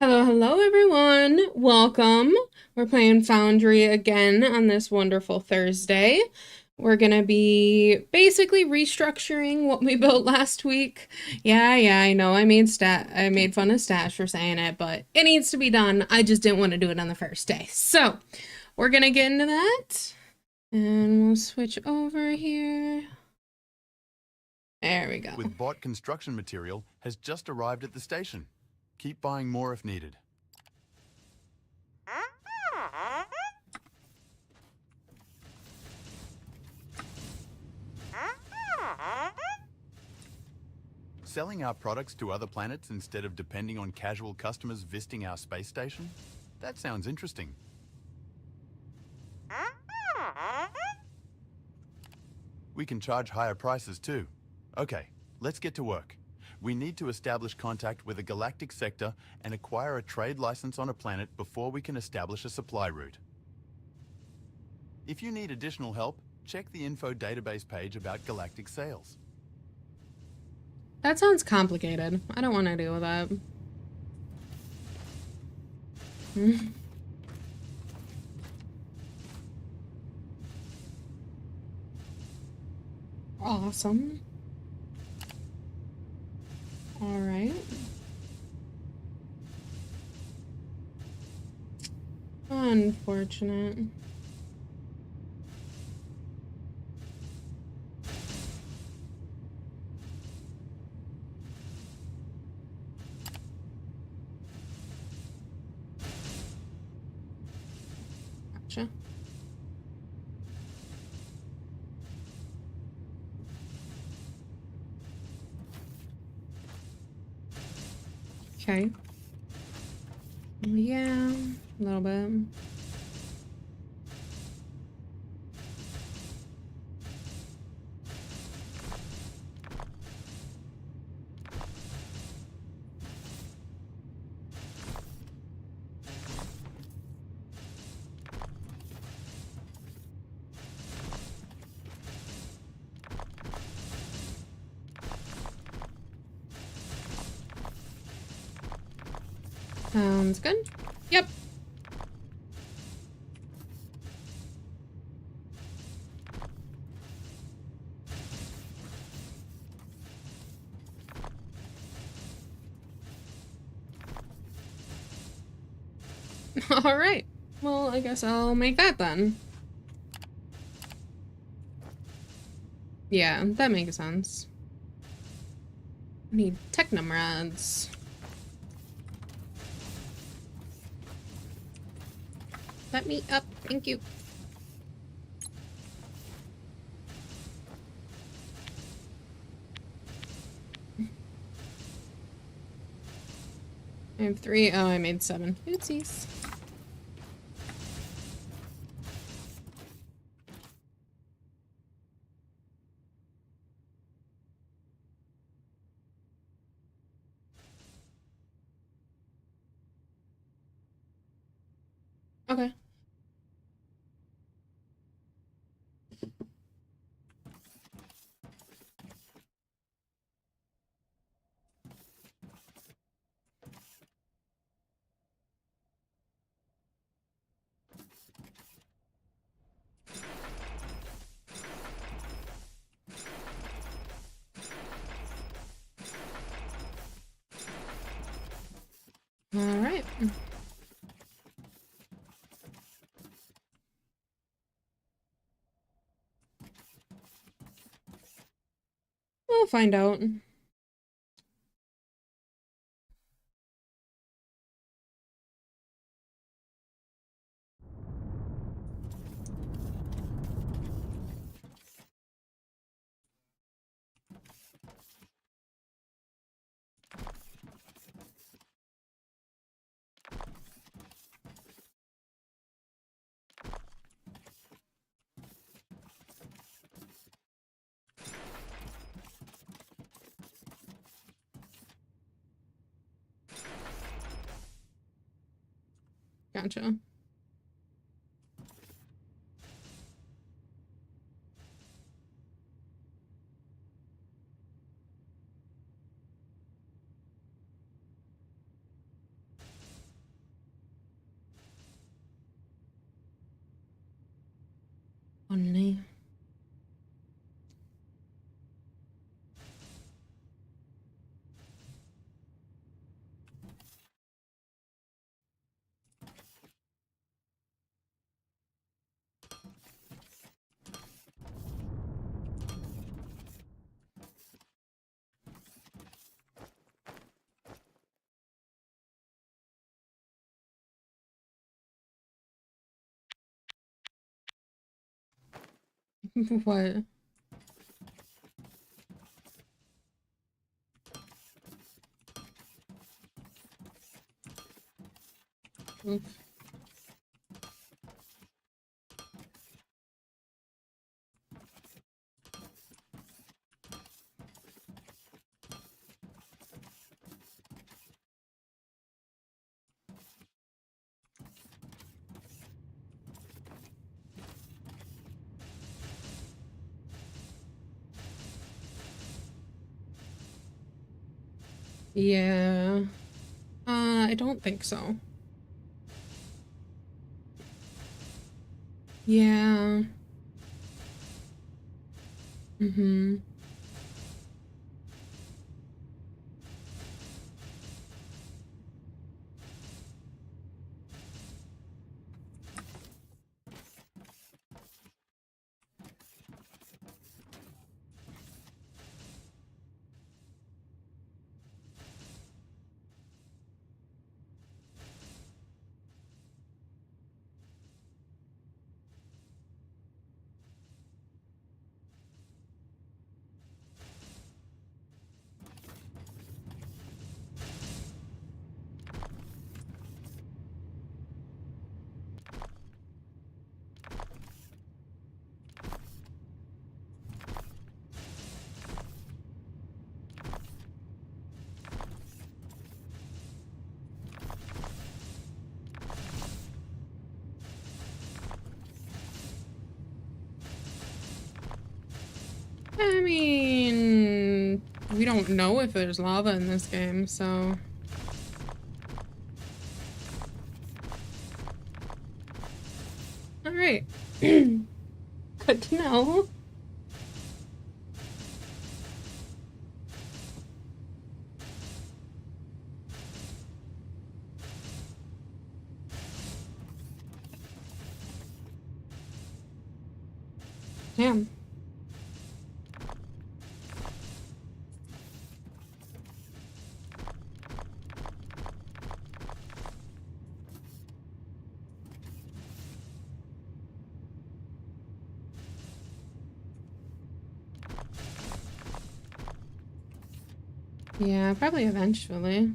Hello, hello everyone. Welcome. We're playing Foundry again on this wonderful Thursday. We're gonna be basically restructuring what we built last week. Yeah, I know I made fun of Stash for saying it, but it needs to be done. I just didn't want to do it on the first day. So, we're gonna get into that. And we'll switch over here. There we go. With bought construction material has just arrived at the station. Keep buying more if needed. Selling our products to other planets instead of depending on casual customers visiting our space station? That sounds interesting. We can charge higher prices too. Okay, let's get to work. We need to establish contact with a galactic sector and acquire a trade license on a planet before we can establish a supply route. If you need additional help, check the info database page about galactic sales. That sounds complicated. I don't want to deal with that. Awesome. All right. Unfortunate. Gotcha. Okay. Yeah, a little bit. Sounds good. Yep. All right. Well, I guess I'll make that then. Yeah, that makes sense. Need technomrads. Let me up. Thank you. I have 3. Oh, I made 7. Oopsies. Okay. All right. We'll find out. Gotcha. Only. What? Oof. Yeah. I don't think so. Yeah. Mm-hmm. I mean, we don't know if there's lava in this game, so. All right. Good to know. Damn. Yeah, probably eventually.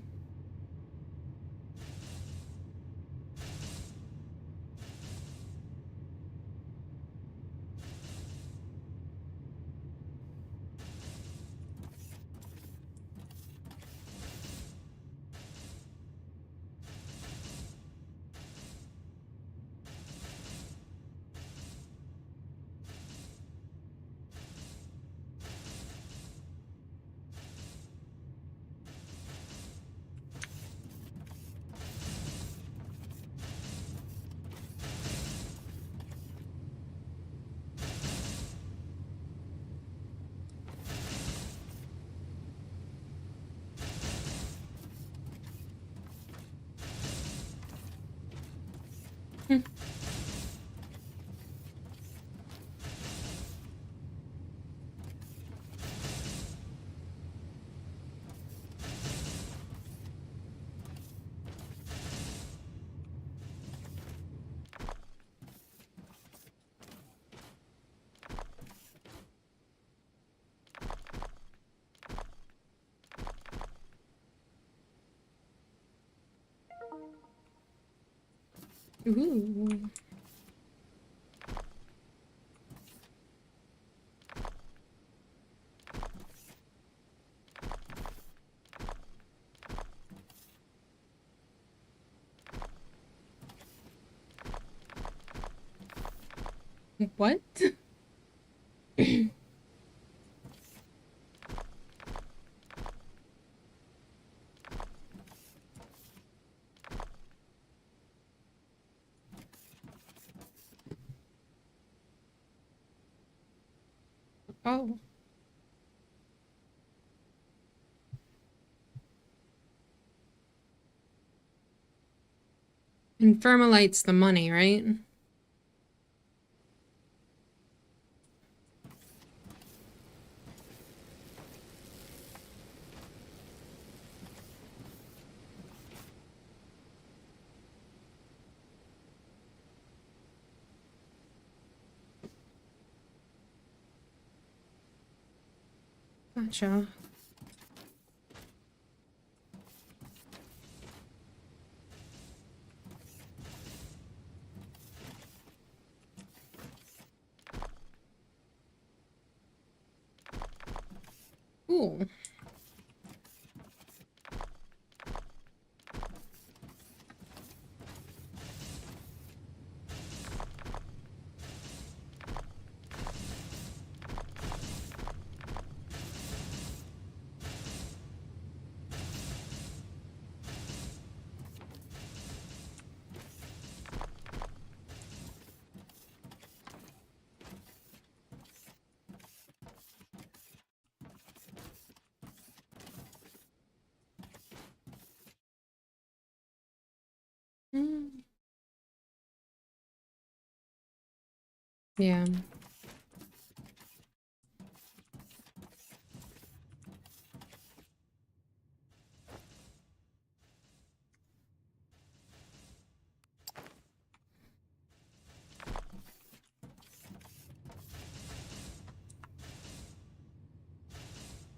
Hmm. Ooh. What? Oh. And Firmalite's the money, right? Gotcha. Ooh. Mm. Yeah.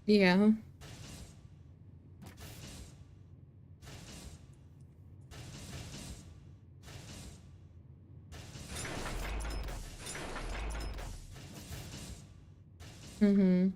Yeah. Mm-hmm.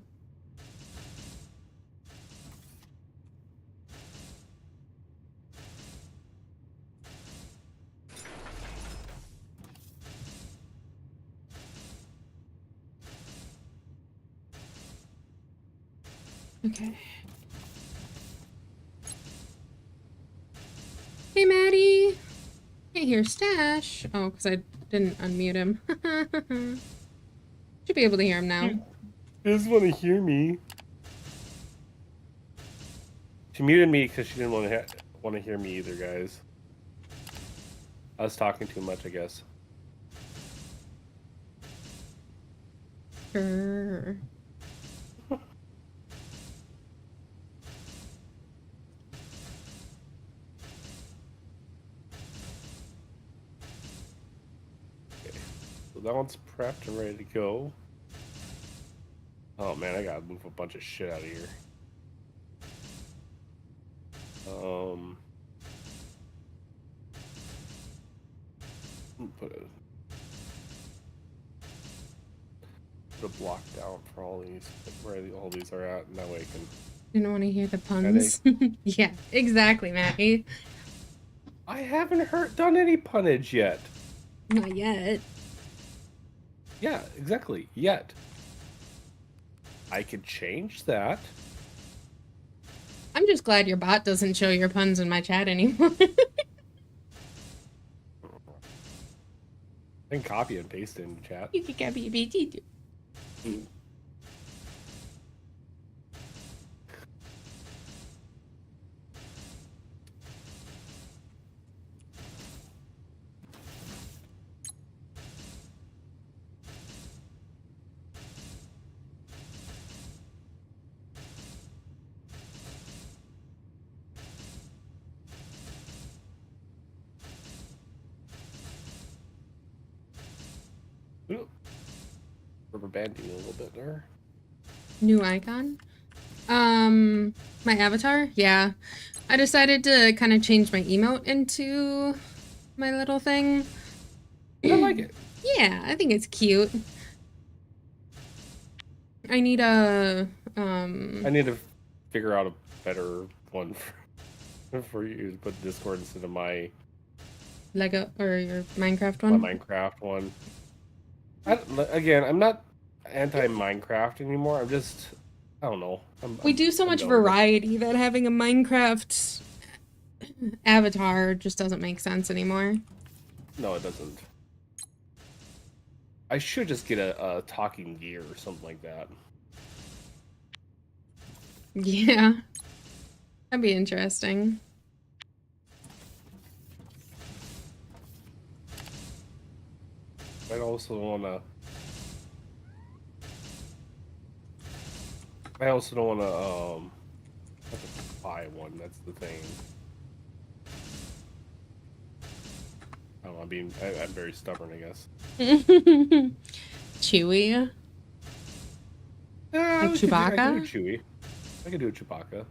Okay. Hey, Maddie. Hey, here's Stash. Oh, because I didn't unmute him. Should be able to hear him now. He doesn't want to hear me. She muted me because she didn't want to hear me either, guys. I was talking too much, I guess. Sure. Okay. So that one's prepped and ready to go. Oh man, I gotta move a bunch of shit out of here. Put a block down for all these, like where all these are at, and that way I can. Didn't want to hear the puns. Yeah, exactly, Maddie. I haven't done any punnage yet. Not yet. Yeah, exactly. Yet. I could change that. I'm just glad your bot doesn't show your puns in my chat anymore. I can copy and paste it in the chat. You can copy me too. Rubber banding a little bit there. New icon? My avatar? Yeah. I decided to kind of change my emote into my little thing. I like it. Yeah, I think it's cute. I need a, I need to figure out a better one for you to put Discord instead of my Lego or your Minecraft one. my Minecraft one. Again, I'm not anti-Minecraft anymore. I'm just, I don't know. We do so much variety that having a Minecraft avatar just doesn't make sense anymore. No, it doesn't. I should just get a talking gear or something like that. Yeah. That'd be interesting. I also wanna. I also don't wanna have to buy one. That's the thing. I don't know. I'm very stubborn, I guess. Chewy. Like I could do Chewbacca? Chewy. I could do a Chewbacca.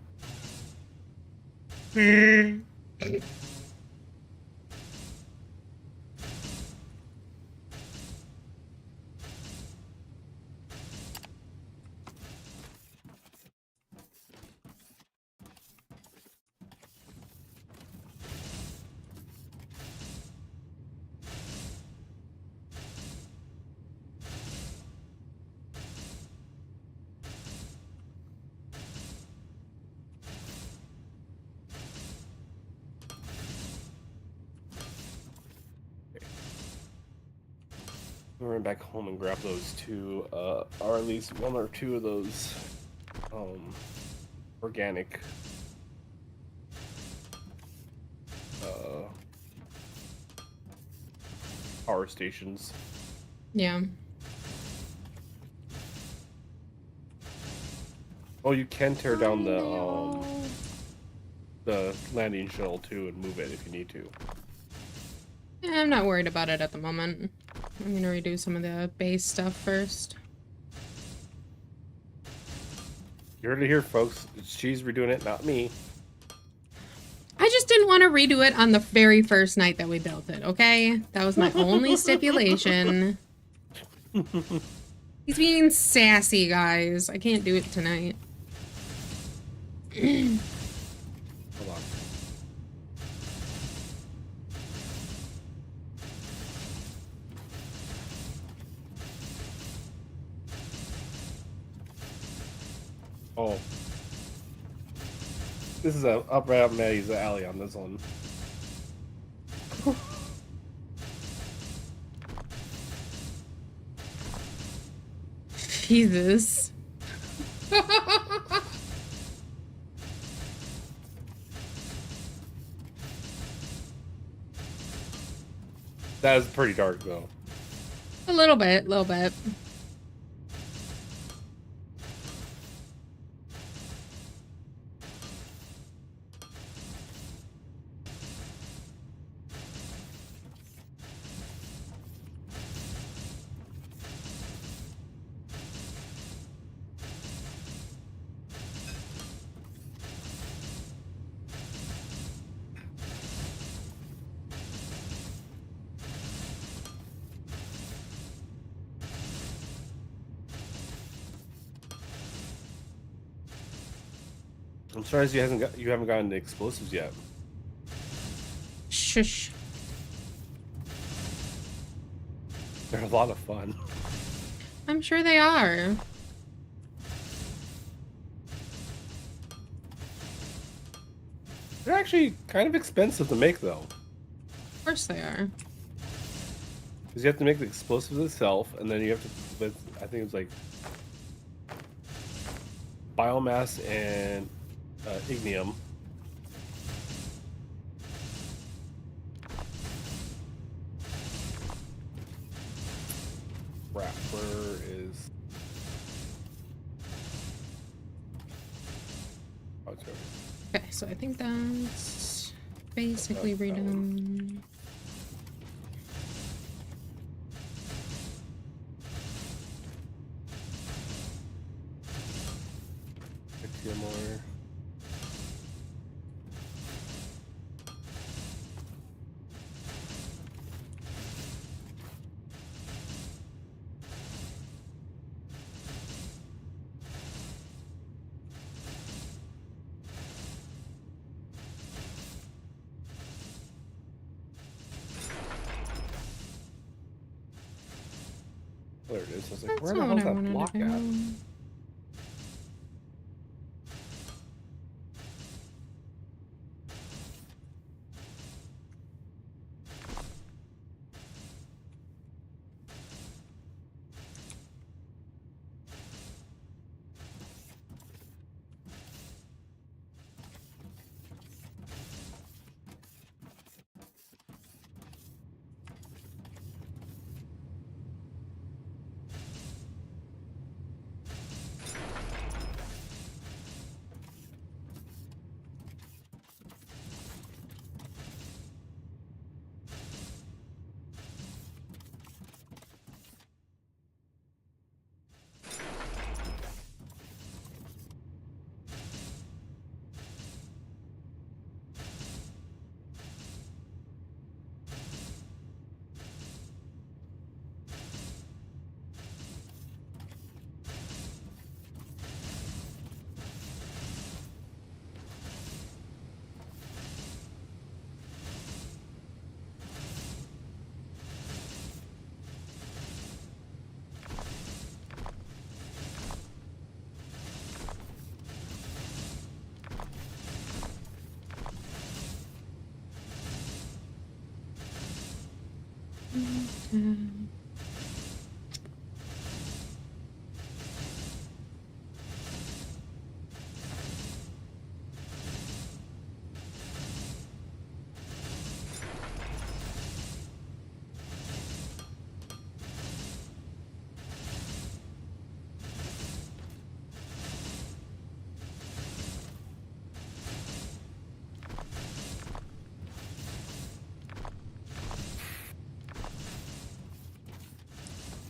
I'm gonna run back home and grab those two, or at least one or two of those, organic, uh, power stations. Yeah. Oh, you can tear down No. the landing shuttle too and move it if you need to. I'm not worried about it at the moment. I'm gonna redo some of the base stuff first. You heard it here, folks. She's redoing it, not me. I just didn't want to redo it on the very first night that we built it, okay? That was my only stipulation. He's being sassy, guys. I can't do it tonight. Hold on. Oh. This is right up Maddie's alley on this one. Jesus. That is pretty dark, though. A little bit, little bit. I'm surprised you haven't gotten the explosives yet. Shush. They're a lot of fun. I'm sure they are. They're actually kind of expensive to make, though. Of course they are. Because you have to make the explosives itself, and then you have to, I think it's like biomass and ignium. Crap, where is... Oh, it's over. Okay, so I think that's basically redone. More. There it is. I was like, That's where the not hell is what I that wanted block to at? do.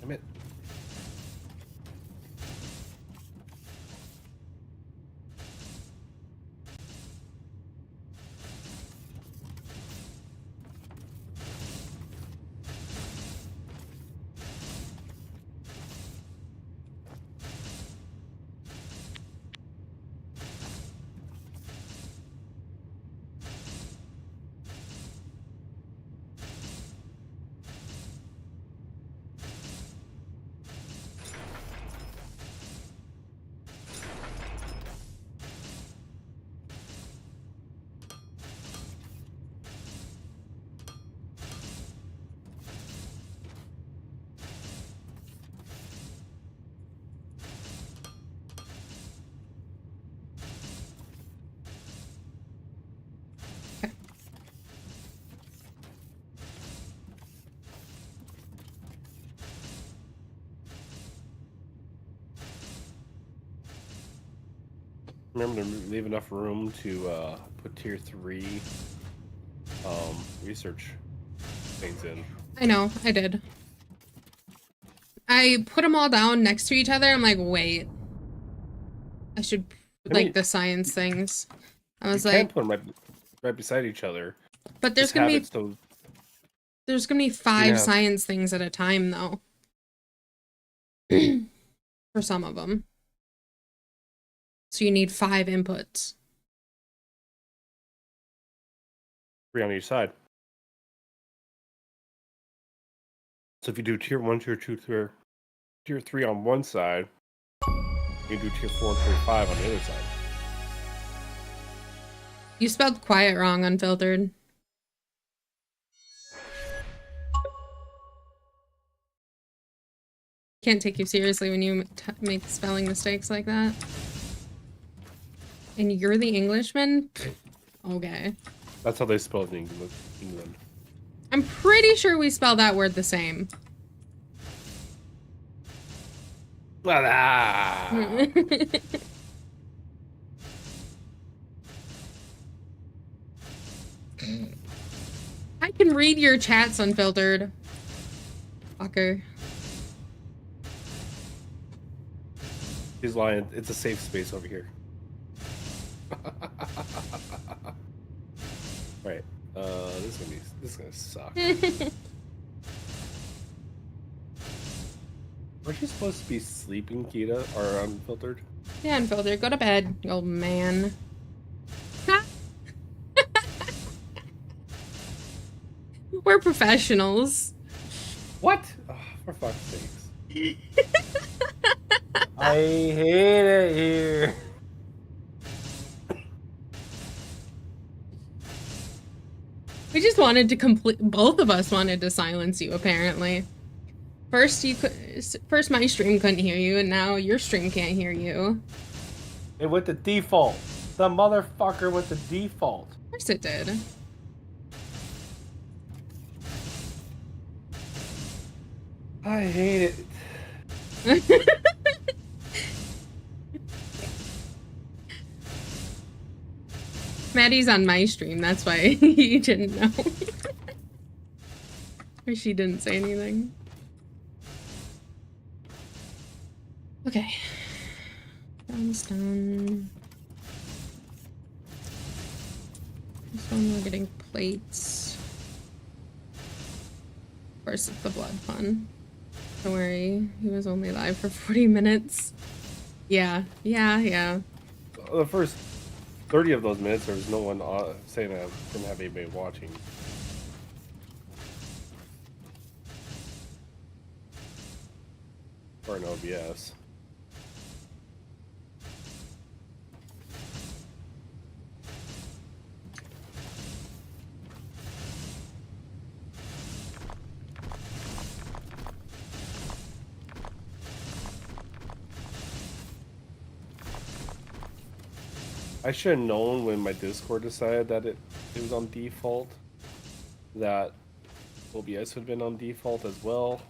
Damn it. Remember to leave enough room to put tier 3 research things in. I know, I did. I put them all down next to each other. I'm like, wait. I should like the science things. I was you like, can put them right beside each other. but there's gonna be 5 science things at a time though. For some of them. So you need 5 inputs. 3 on each side. So if you do tier 1, tier 2, tier 3 on one side, you do tier 4 and tier 5 on the other side. You spelled quiet wrong, Unfiltered. Can't take you seriously when you make spelling mistakes like that. And you're the Englishman? Okay. That's how they spell it in England. I'm pretty sure we spell that word the same. Ah. I can read your chats, Unfiltered. Fucker. He's lying. It's a safe space over here. Right. This is gonna suck. Aren't you supposed to be sleeping, Kita, or Unfiltered? Yeah, Unfiltered. Go to bed, you old man. We're professionals. What? Oh, for fuck's sakes. I hate it here. We just wanted to both of us wanted to silence you, apparently. First my stream couldn't hear you, and now your stream can't hear you. It went to default. The motherfucker went to default. Of course it did. I hate it. Maddie's on my stream, that's why you didn't know. Or she didn't say anything. Okay. That's done. This one we're getting plates. Of course it's the blood pun. Don't worry, he was only live for 40 minutes. Yeah. The first 30 of those minutes, there was no one saying I didn't have anybody watching. Or an OBS. I should have known when my Discord decided that it was on default that OBS would have been on default as well.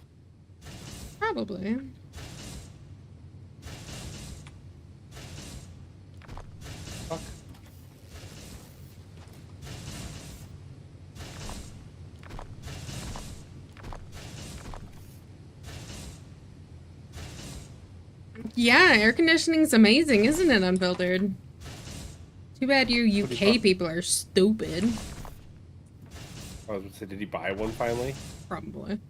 Probably. Fuck. Yeah, air conditioning's amazing, isn't it, Unfiltered? Too bad you UK people are stupid. I was gonna say, did he buy one finally? Probably.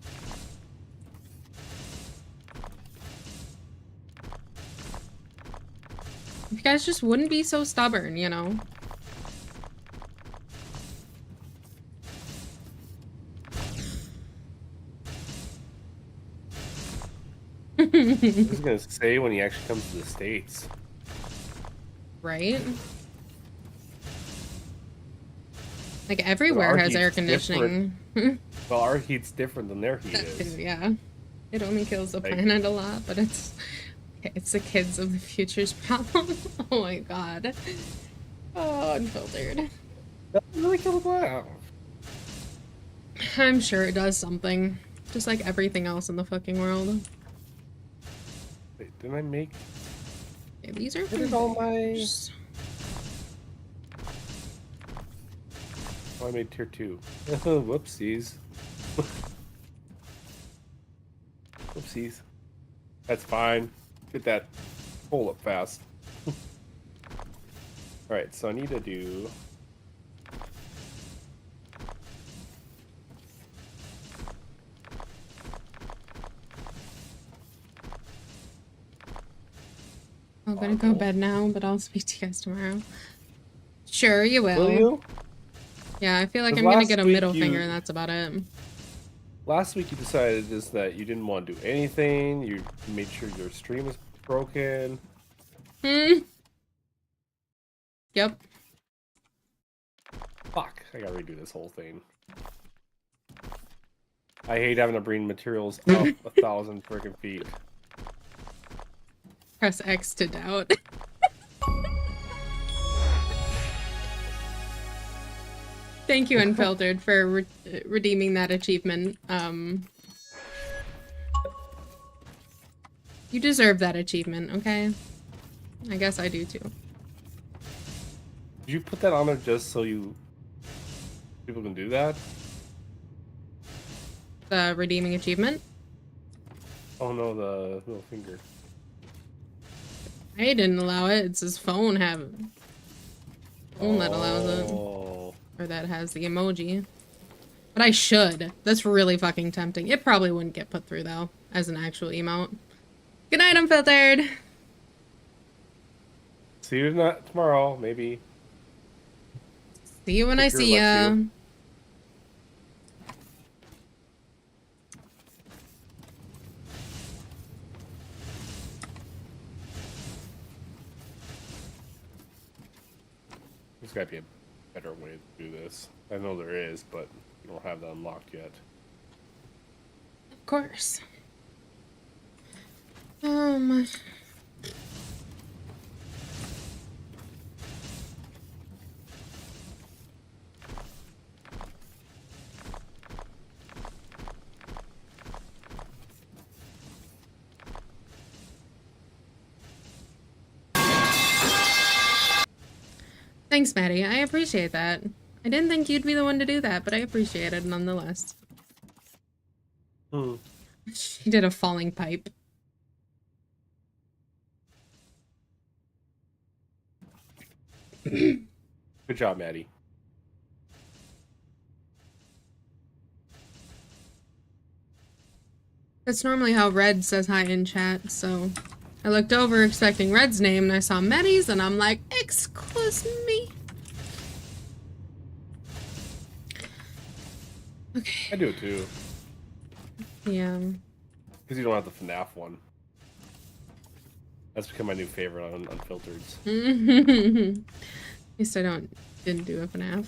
If you guys just wouldn't be so stubborn, you know? I was gonna say when he actually comes to the States. Right? Like everywhere has air conditioning. Well, our heat's different than their heat That is. too, yeah. It only kills the planet a lot, but it's the kids of the future's problem. Oh my god. Oh, Unfiltered. That really kill the planet. I'm sure it does something. Just like everything else in the fucking world. Wait, didn't I make? Okay, these are What is all my? Oh, I made tier 2. Whoopsies. Whoopsies. That's fine. Get that pull up fast. Alright, so I need to do. I'm gonna go to bed now, but I'll speak to you guys tomorrow. Sure, you will. Will you? Yeah, I feel like I'm gonna get a middle finger, and that's about it. Last week you decided just that you didn't want to do anything. You made sure your stream was broken. Yep. Fuck, I gotta redo this whole thing. I hate having to bring materials up 1,000 freaking feet. Press X to doubt. Thank you, Unfiltered, for redeeming that achievement. You deserve that achievement, okay? I guess I do too. Did you put that on there just so people can do that? The redeeming achievement? Oh no, the middle finger. I didn't allow it. It's his phone phone that allows it. Or that has the emoji. But I should. That's really fucking tempting. It probably wouldn't get put through though, as an actual emote. Good night, Unfiltered! See you tomorrow, maybe. See you when I see ya. There's gotta be a better way to do this. I know there is, but we don't have that unlocked yet. Of course. Thanks, Maddie. I appreciate that. I didn't think you'd be the one to do that, but I appreciate it nonetheless. She did a falling pipe. Good job, Maddie. That's normally how Red says hi in chat, so I looked over expecting Red's name and I saw Maddie's and I'm like, excuse me. Okay. I do it too. Yeah. Because you don't have the FNAF one. That's become my new favorite on Unfiltered. At least I didn't do a FNAF.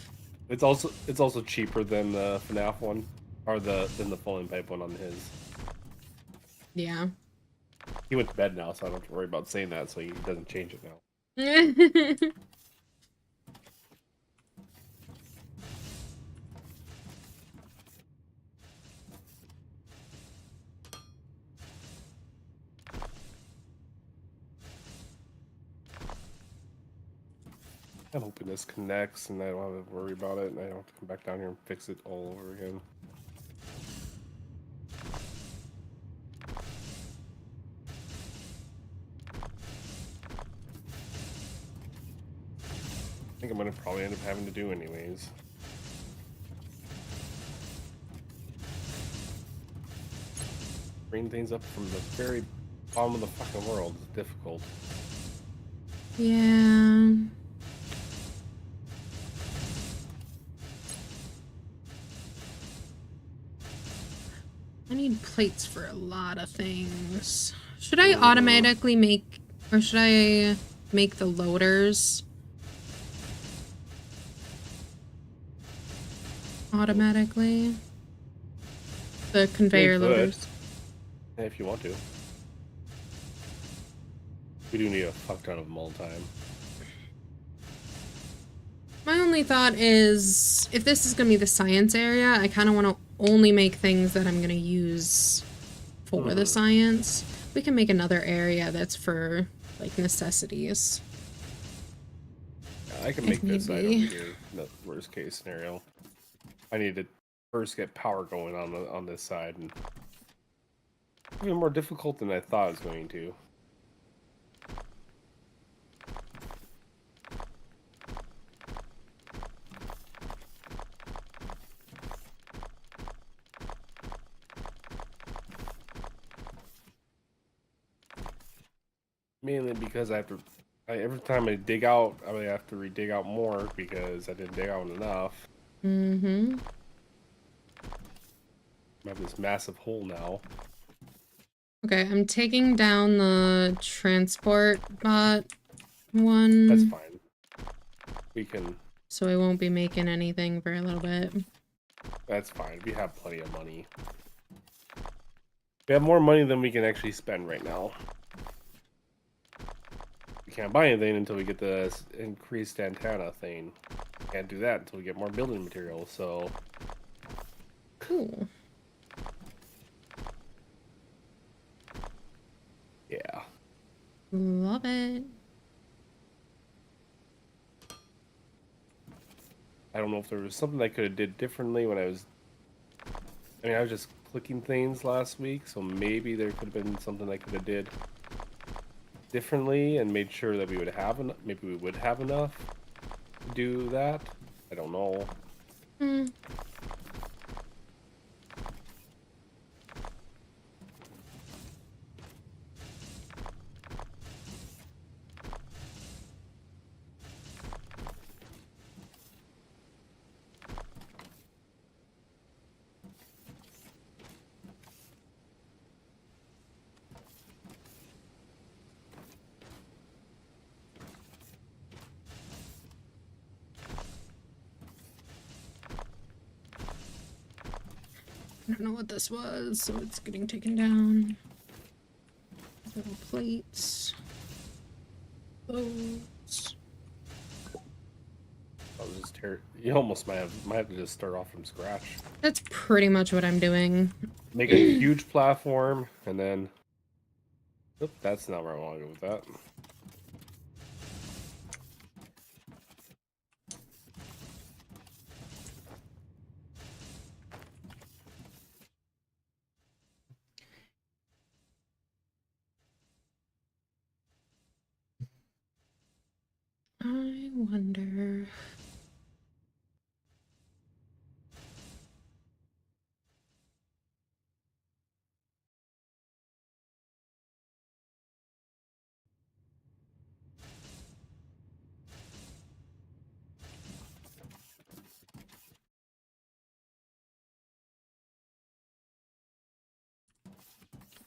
It's also cheaper than the FNAF one, or than the falling pipe one on his. Yeah. He went to bed now, so I don't have to worry about saying that, so he doesn't change it now. I'm hoping this connects and I don't have to worry about it and I don't have to come back down here and fix it all over again. I think I'm gonna probably end up having to do anyways. Bring things up from the very bottom of the fucking world is difficult. Yeah. I need plates for a lot of things. Should I automatically make, or should I make the loaders automatically? The conveyor loaders. Yeah, if you want to. We do need a fuck ton of them all the time. My only thought is, if this is going to be the science area, I kind of want to only make things that I'm going to use for the science. We can make another area that's for, like, necessities. Yeah, I can make this side over here, the worst case scenario. I need to first get power going on this side, and even more difficult than I thought it was going to. Mainly because I have to, every time I dig out, I have to re-dig out more because I didn't dig out enough. Mm-hmm. I have this massive hole now. Okay, I'm taking down the transport bot one. That's fine. We can... So I won't be making anything for a little bit. That's fine. We have plenty of money. We have more money than we can actually spend right now. We can't buy anything until we get the increased antenna thing. Can't do that until we get more building materials, so... Cool. Yeah. Love it. I don't know if there was something I could have did differently when I was... I mean, I was just clicking things last week, so maybe there could have been something I could have did differently and made sure that we would have enough. Maybe we would have enough to do that. I don't know. Hmm. I don't know what this was, so it's getting taken down. Little plates. Those. I'll just tear... You almost might have to just start off from scratch. That's pretty much what I'm doing. Make a huge platform, and then... Oop, that's not where I want to go with that. I wonder...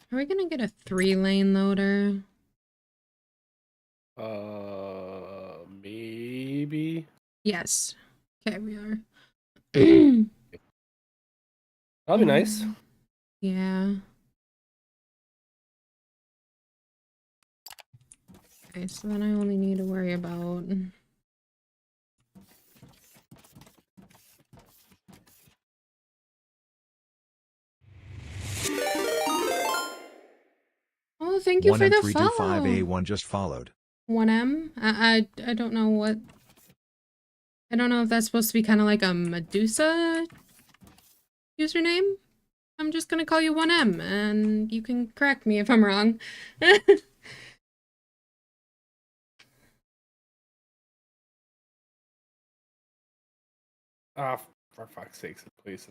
Are we gonna get a 3-lane loader? Maybe? Yes. Okay, we are. That'll be nice. Yeah. Okay, so then I only need to worry about... Oh, thank you for the follow. 1M325A1 just followed. 1M? I don't know what I don't know if that's supposed to be kind of like a Medusa username. I'm just gonna call you 1M, and you can correct me if I'm wrong. Ah, for fuck's sakes, please.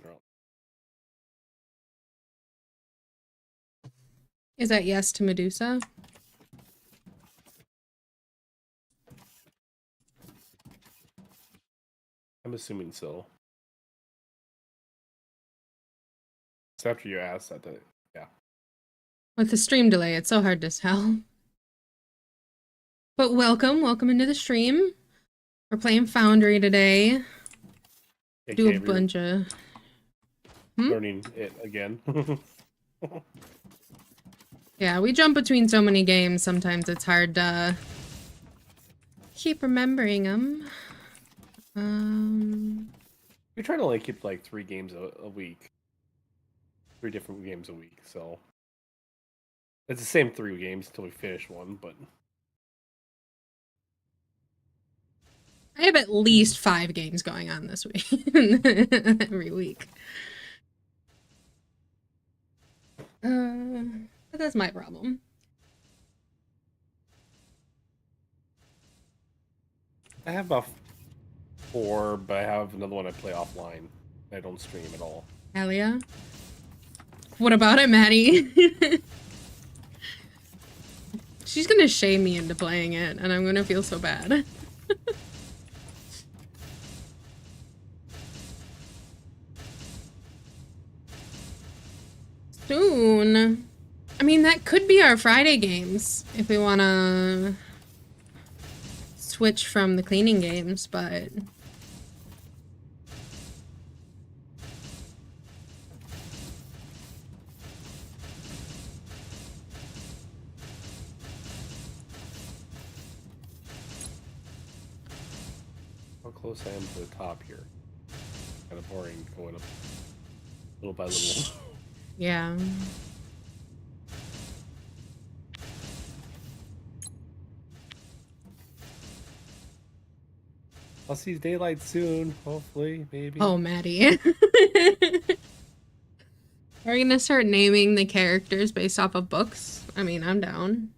Is that yes to Medusa? I'm assuming so. It's after you asked that, yeah. With the stream delay, it's so hard to tell. But welcome into the stream. We're playing Foundry today. Do a bunch of... Learning it again. Yeah, we jump between so many games, sometimes it's hard to keep remembering them. We try to only keep like 3 games a week. 3 different games a week, so it's the same 3 games until we finish one, but I have at least 5 games going on this week. Every week. But that's my problem. I have about 4, but I have another one I play offline. I don't stream at all. Hell yeah. What about it, Maddie? She's gonna shame me into playing it, and I'm gonna feel so bad. Soon. I mean, that could be our Friday games, if we wanna switch from the cleaning games, but... How close I am to the top here. Kind of boring going up little by little. Yeah. I'll see daylight soon, hopefully, maybe. Oh, Maddie. Are we gonna start naming the characters based off of books? I mean, I'm down.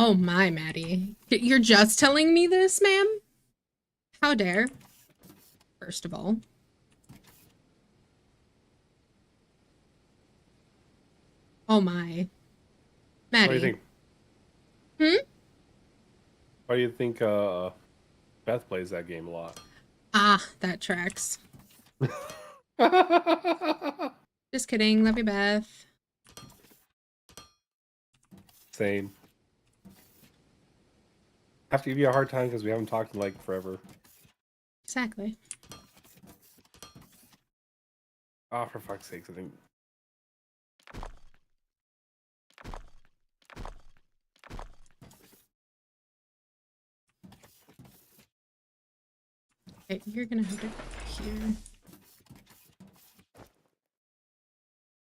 Oh my, Maddie. You're just telling me this, ma'am? How dare? First of all. Oh my. Maddie. What do you think? Why do you think Beth plays that game a lot? Ah, that tracks. Just kidding. Love you, Beth. Same. I have to give you a hard time because we haven't talked in like forever. Exactly. Ah, for fuck's sakes, I think. Okay, you're gonna have to go here.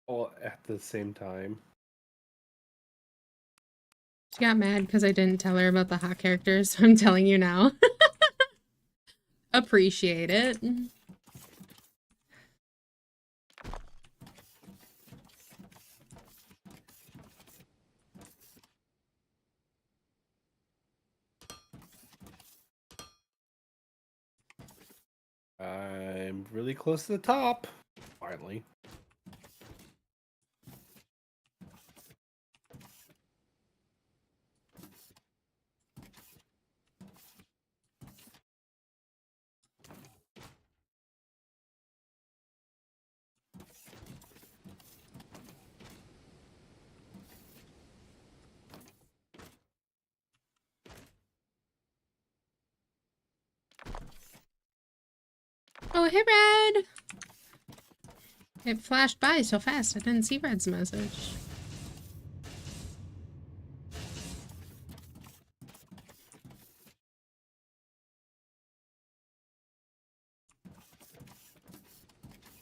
All at the same time. She got mad because I didn't tell her about the hot characters, so I'm telling you now. Appreciate it. I'm really close to the top. Finally. Oh, hey, Red. It flashed by so fast I didn't see Red's message.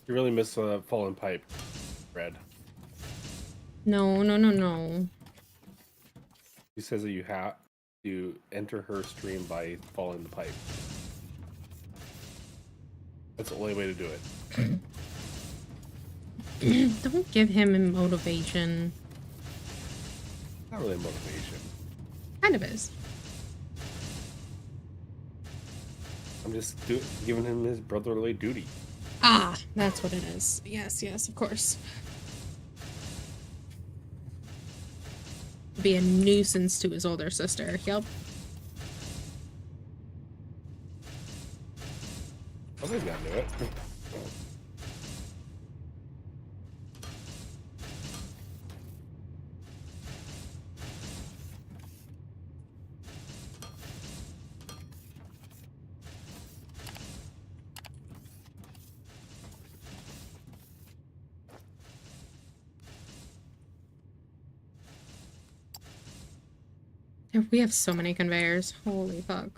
You really miss Fallen Pipe, Red. No, no, no, no. She says that you have to enter her stream by following the pipe. That's the only way to do it. Don't give him a motivation. Not really motivation. Kind of is. I'm just giving him his brotherly duty. Ah, that's what it is. Yes, yes, of course. Be a nuisance to his older sister. Yep. Somebody's gotta do it. We have so many conveyors. Holy fuck.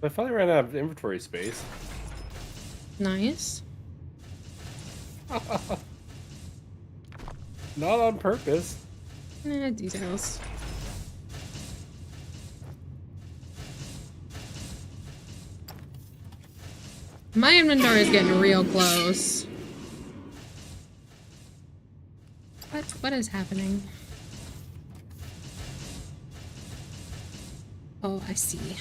I finally ran out of inventory space. Nice. Not on purpose. Details. My inventory is getting real close. What is happening? Oh, I see.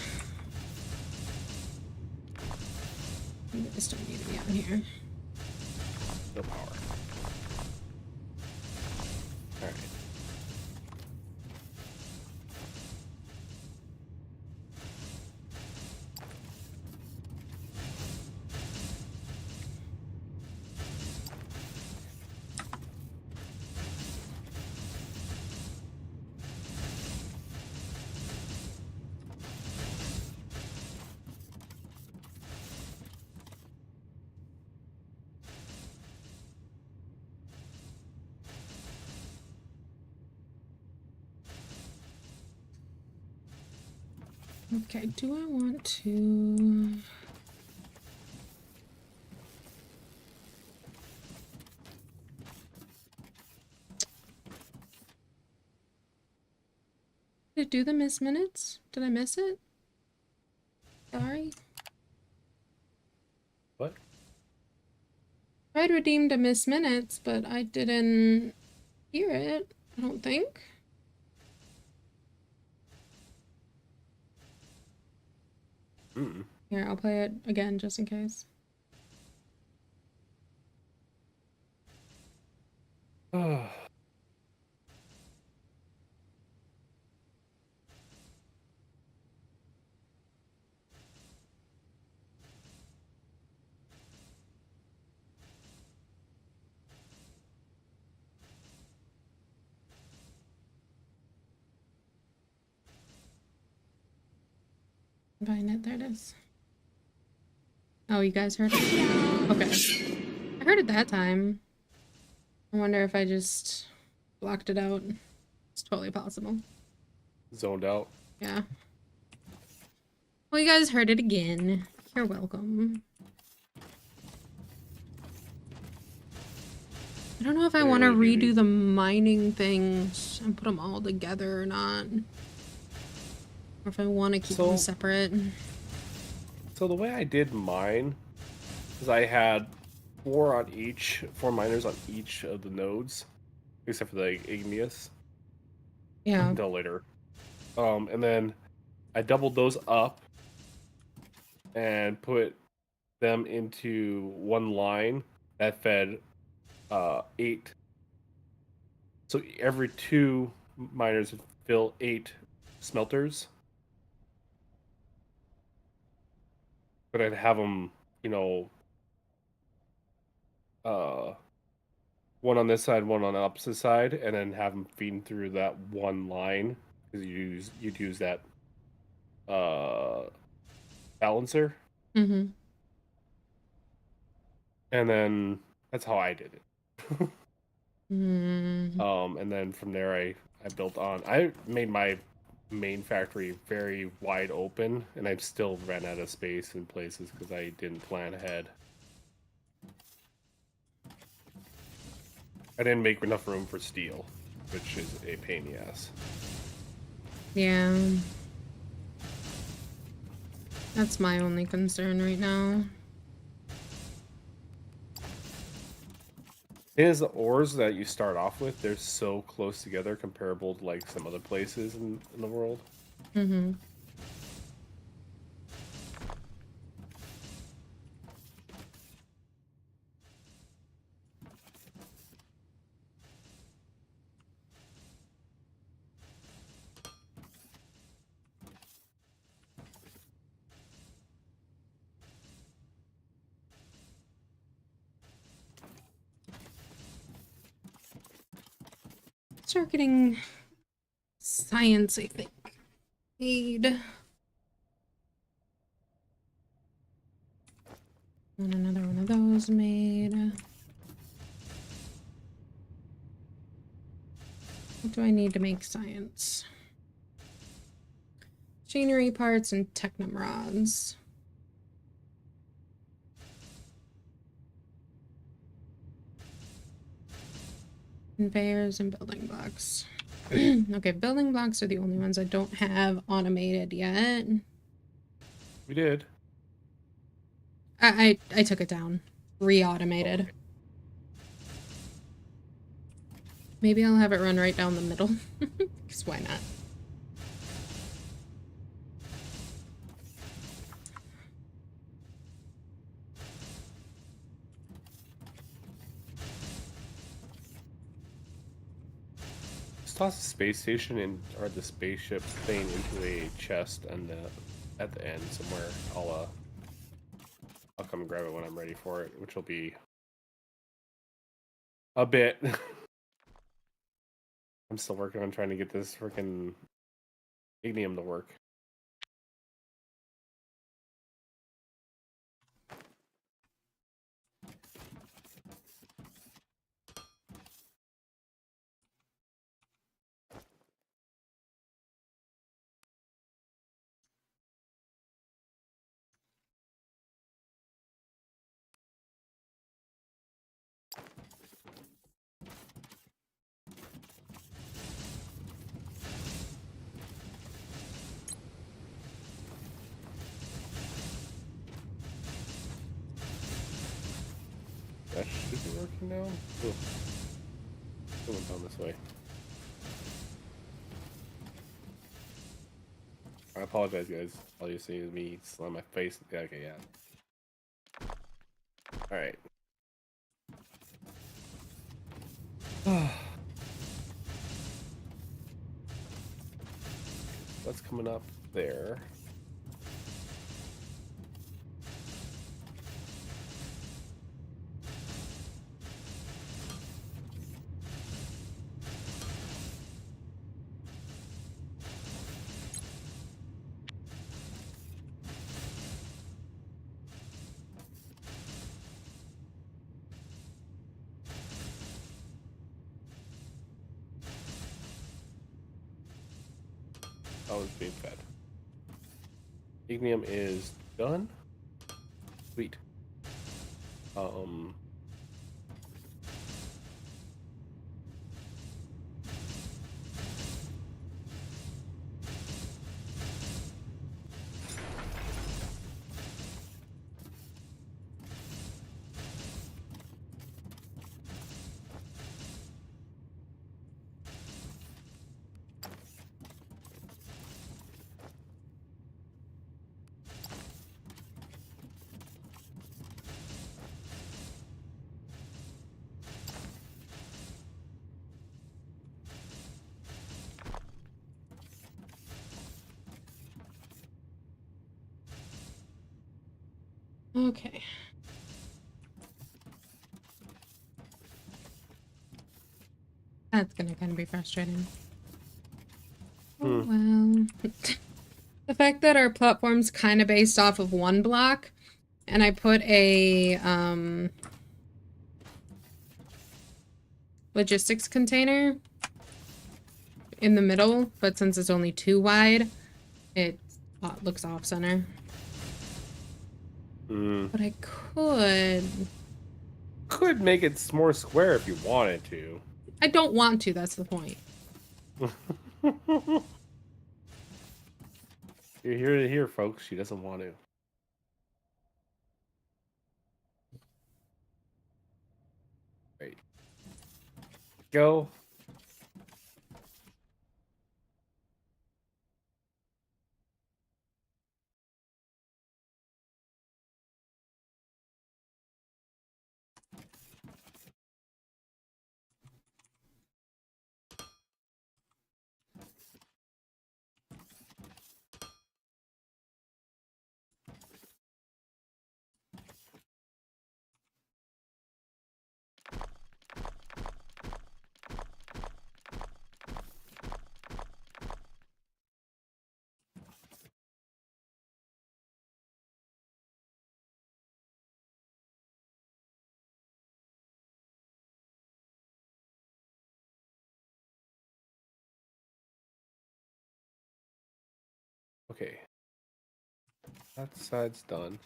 You guys don't need to be out here. No power. Alright. Okay, do I want to... Did it do the miss minutes? Did I miss it? Sorry. What? I'd redeemed a miss minutes, but I didn't hear it, I don't think. Here, I'll play it again just in case. Find it, there it is. Oh, you guys heard it? Okay. I heard it that time. I wonder if I just blocked it out. It's totally possible. Zoned out. Yeah. Well, you guys heard it again. You're welcome. I don't know if I want to redo the mining things and put them all together or not. Or if I want to keep them separate. So the way I did mine is I had 4 miners on each of the nodes, except for the igneous. Yeah. Until later. And then I doubled those up and put them into one line that fed 8. So every 2 miners would fill 8 smelters. But I'd have them, one on this side, one on the opposite side, and then have them feeding through that one line because you'd use that balancer, Mm-hmm. and then that's how I did it. Mm. And then from there, I built on. I made my main factory very wide open, and I still ran out of space in places because I didn't plan ahead. I didn't make enough room for steel, which is a pain in the ass. Yeah. That's my only concern right now. Is the ores that you start off with, they're so close together, comparable to like some other places in the world. Mm-hmm. Start getting science, I think. Need. Want another one of those made. What do I need to make science? Machinery parts and technum rods. Conveyors and building blocks. Okay, building blocks are the only ones I don't have automated yet. We did. I took it down. Re-automated. Okay. Maybe I'll have it run right down the middle. Because why not? Just toss the space station or the spaceship thing into a chest and at the end somewhere. I'll come and grab it when I'm ready for it, which will be a bit. I'm still working on trying to get this freaking ignium to work. That should be working now. Ugh. Going down this way. I apologize, guys. All you see is me slam my face. Yeah, okay, yeah. All right. What's coming up there? Oh, it's being fed. Ignium is done. Sweet. Um. Okay. That's gonna kind of be frustrating. Oh well. The fact that our platform's kind of based off of one block, and I put a logistics container in the middle, but since it's only 2 wide, it looks off center. But I could make it more square if you wanted to. I don't want to, that's the point. You're here to hear, folks. She doesn't want to. Right. Go. Okay. That side's done.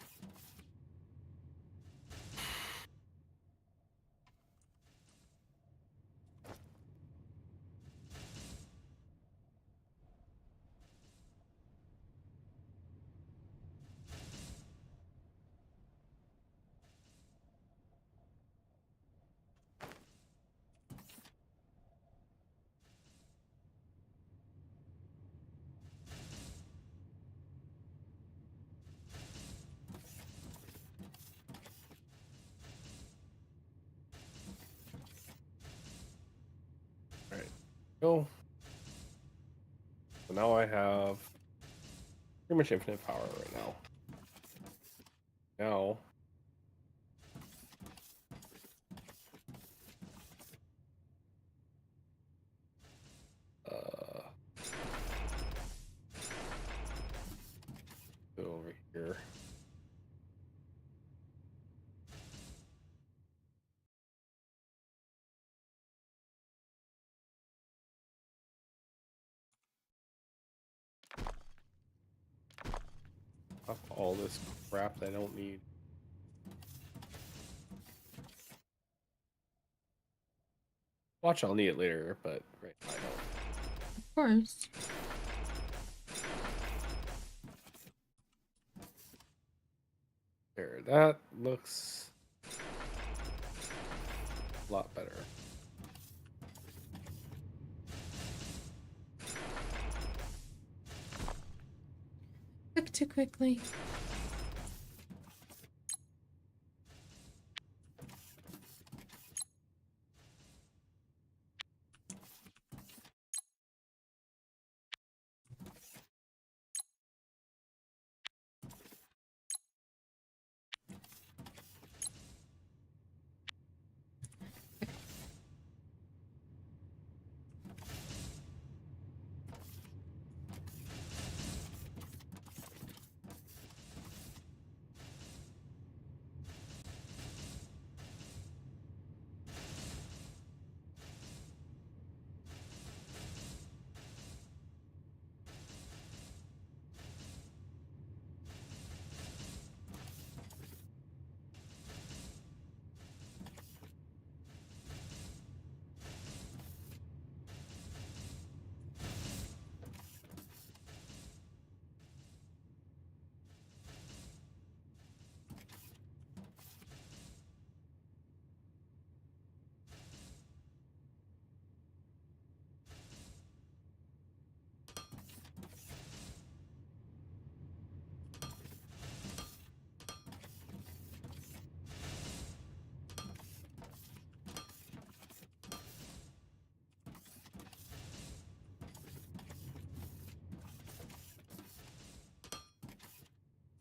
Alright. Go. So now I have pretty much infinite power right now. Now go over here. Off all this crap that I don't need. Watch, I'll need it later, but right now I don't. Of course. There, that looks a lot better. Click too quickly.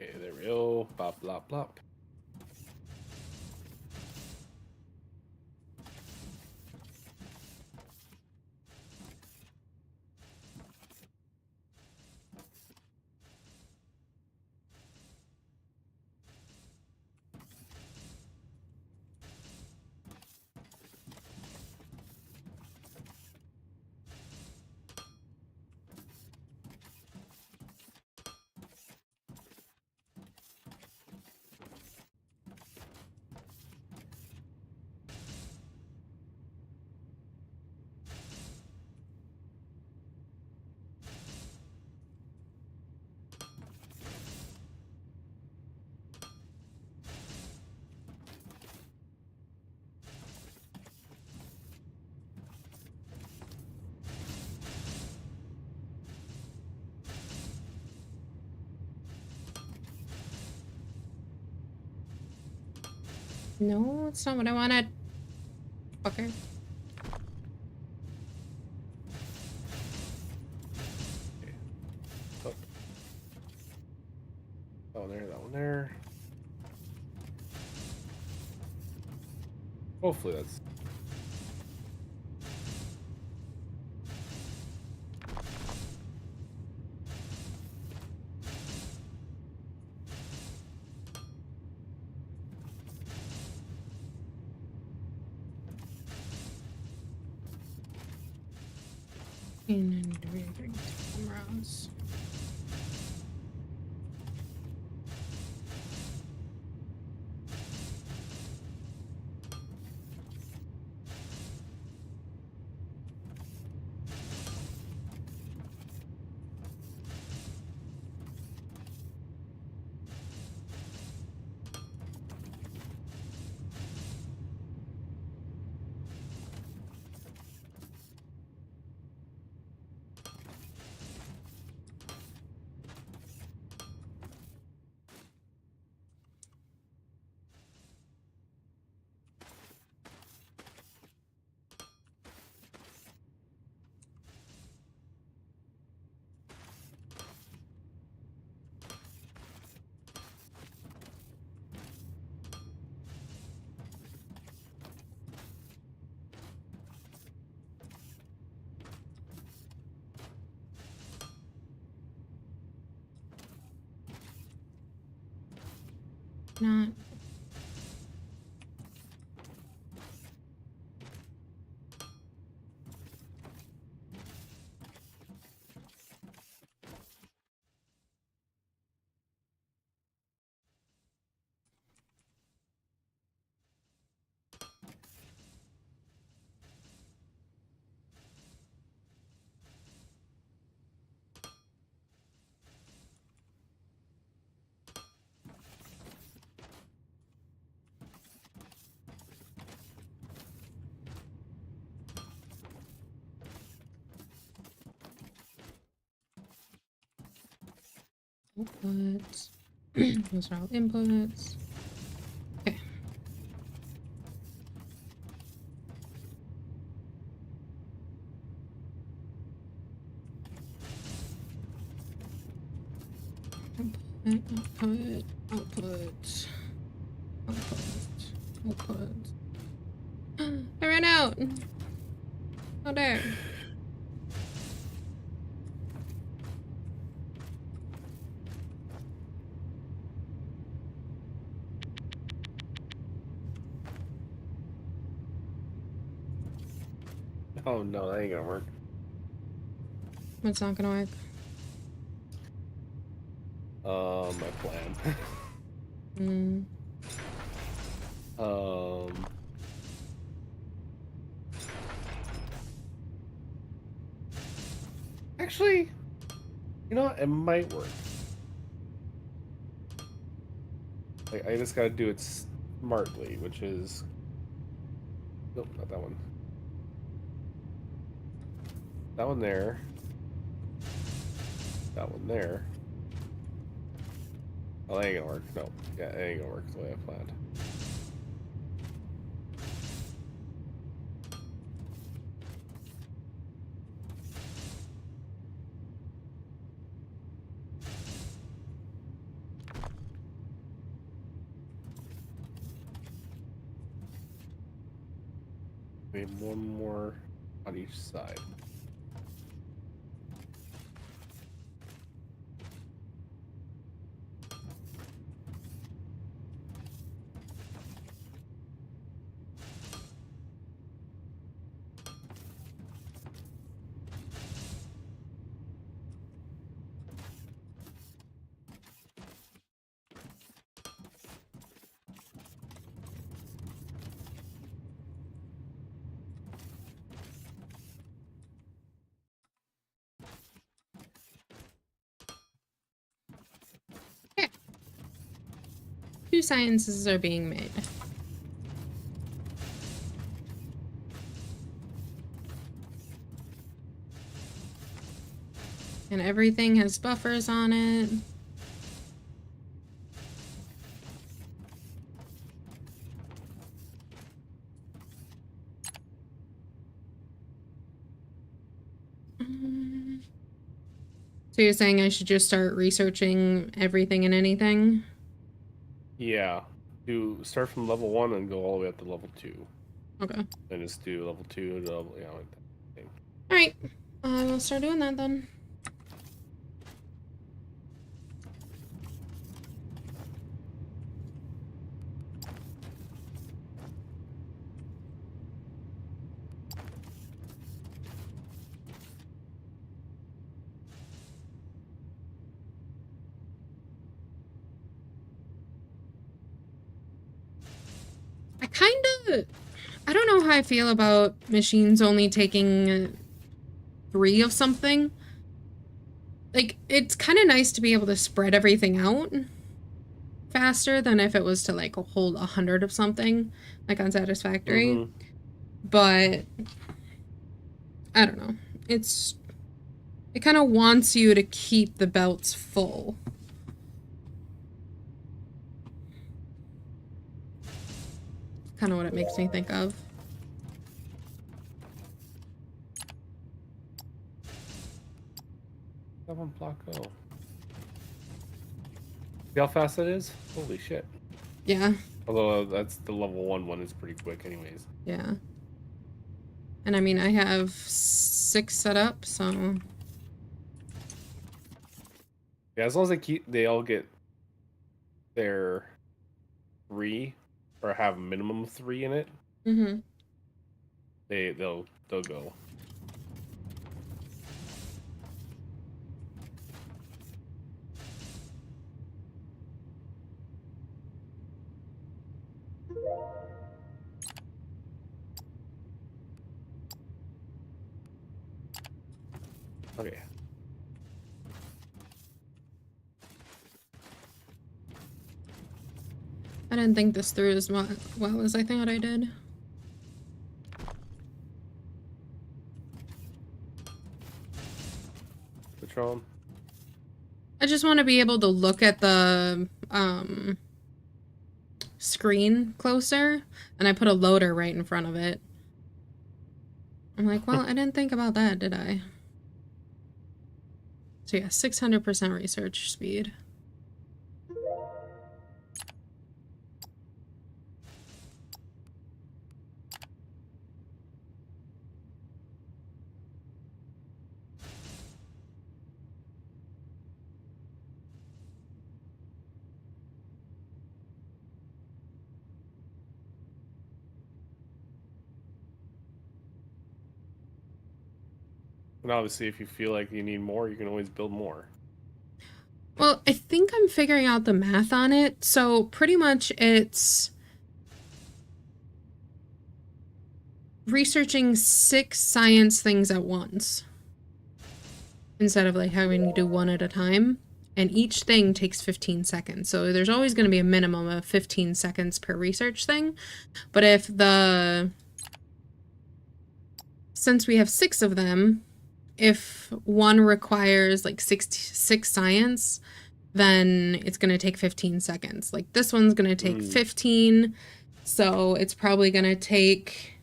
Okay, there we go. Bop, blop, blop. No, it's not what I wanted. Fucker. Okay. Oh. That one there, that one there. Hopefully that's... And bring cameras. Not. Outputs. Those are all inputs. Okay. Output, output, output, output. I ran out. Oh, there. Oh no, that ain't gonna work. It's not gonna work. My plan. Mm. Um. Actually, you know what? It might work. Like, I just gotta do it smartly, which is... Nope, not that one. That one there. That one there. Oh, that ain't gonna work. No. Yeah, it ain't gonna work the way I planned. Maybe one more on each side. Okay. 2 sciences are being made. And everything has buffers on it. So you're saying I should just start researching everything and anything? Yeah. Do start from level 1 and go all the way up to level 2. Okay. Then just do level 2 to level, you know, like that thing. All right. I will start doing that then. I don't know how I feel about machines only taking 3 of something. Like, it's kind of nice to be able to spread everything out faster than if it was to, like, hold 100 of something, like on Satisfactory. Mm-hmm. But, I don't know. It kind of wants you to keep the belts full. Kind of what it makes me think of. That one block go. See how fast that is? Holy shit. Yeah. Although that's the level 1 one is pretty quick anyways. Yeah. And I mean, I have 6 set up, so... Yeah, as long as they all get their 3 or have a minimum of 3 in it, Mm-hmm. they'll go. Okay. I didn't think this through as well as I thought I did. Patron. I just want to be able to look at the screen closer, and I put a loader right in front of it. I'm like, well, I didn't think about that, did I? So yeah, 600% research speed. And obviously, if you feel like you need more, you can always build more. Well, I think I'm figuring out the math on it. So pretty much it's researching 6 science things at once instead of like having to do one at a time. And each thing takes 15 seconds. So there's always going to be a minimum of 15 seconds per research thing. But since we have 6 of them, if one requires like 6 science, then it's going to take 15 seconds. Like this one's going to take 15. So it's probably going to take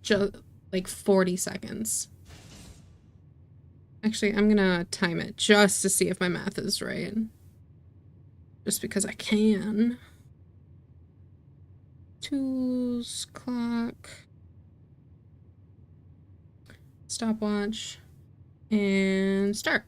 just like 40 seconds. Actually, I'm gonna time it just to see if my math is right. Just because I can. Tools, clock, stopwatch, and start.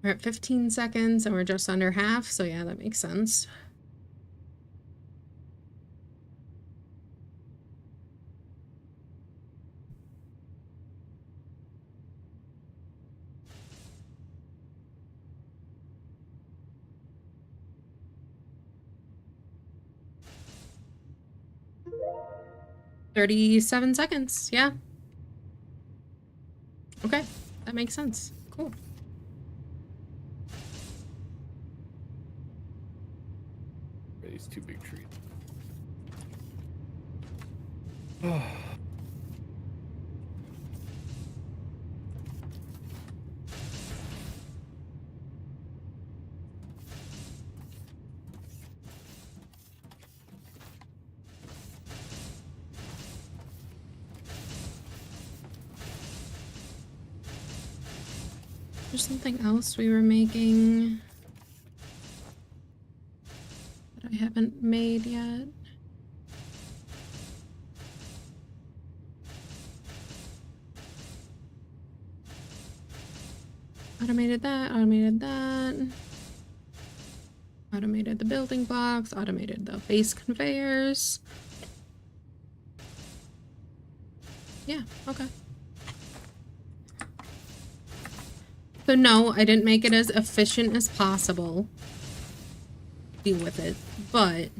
We're at 15 seconds and we're just under half, so yeah, that makes sense. $37, yeah. Okay, that makes sense. Cool. These 2 big trees. There's something else we were making that I haven't made yet. Automated that, automated that. Automated the building blocks, automated the base conveyors. Yeah, okay. So no, I didn't make it as efficient as possible. Deal with it, but...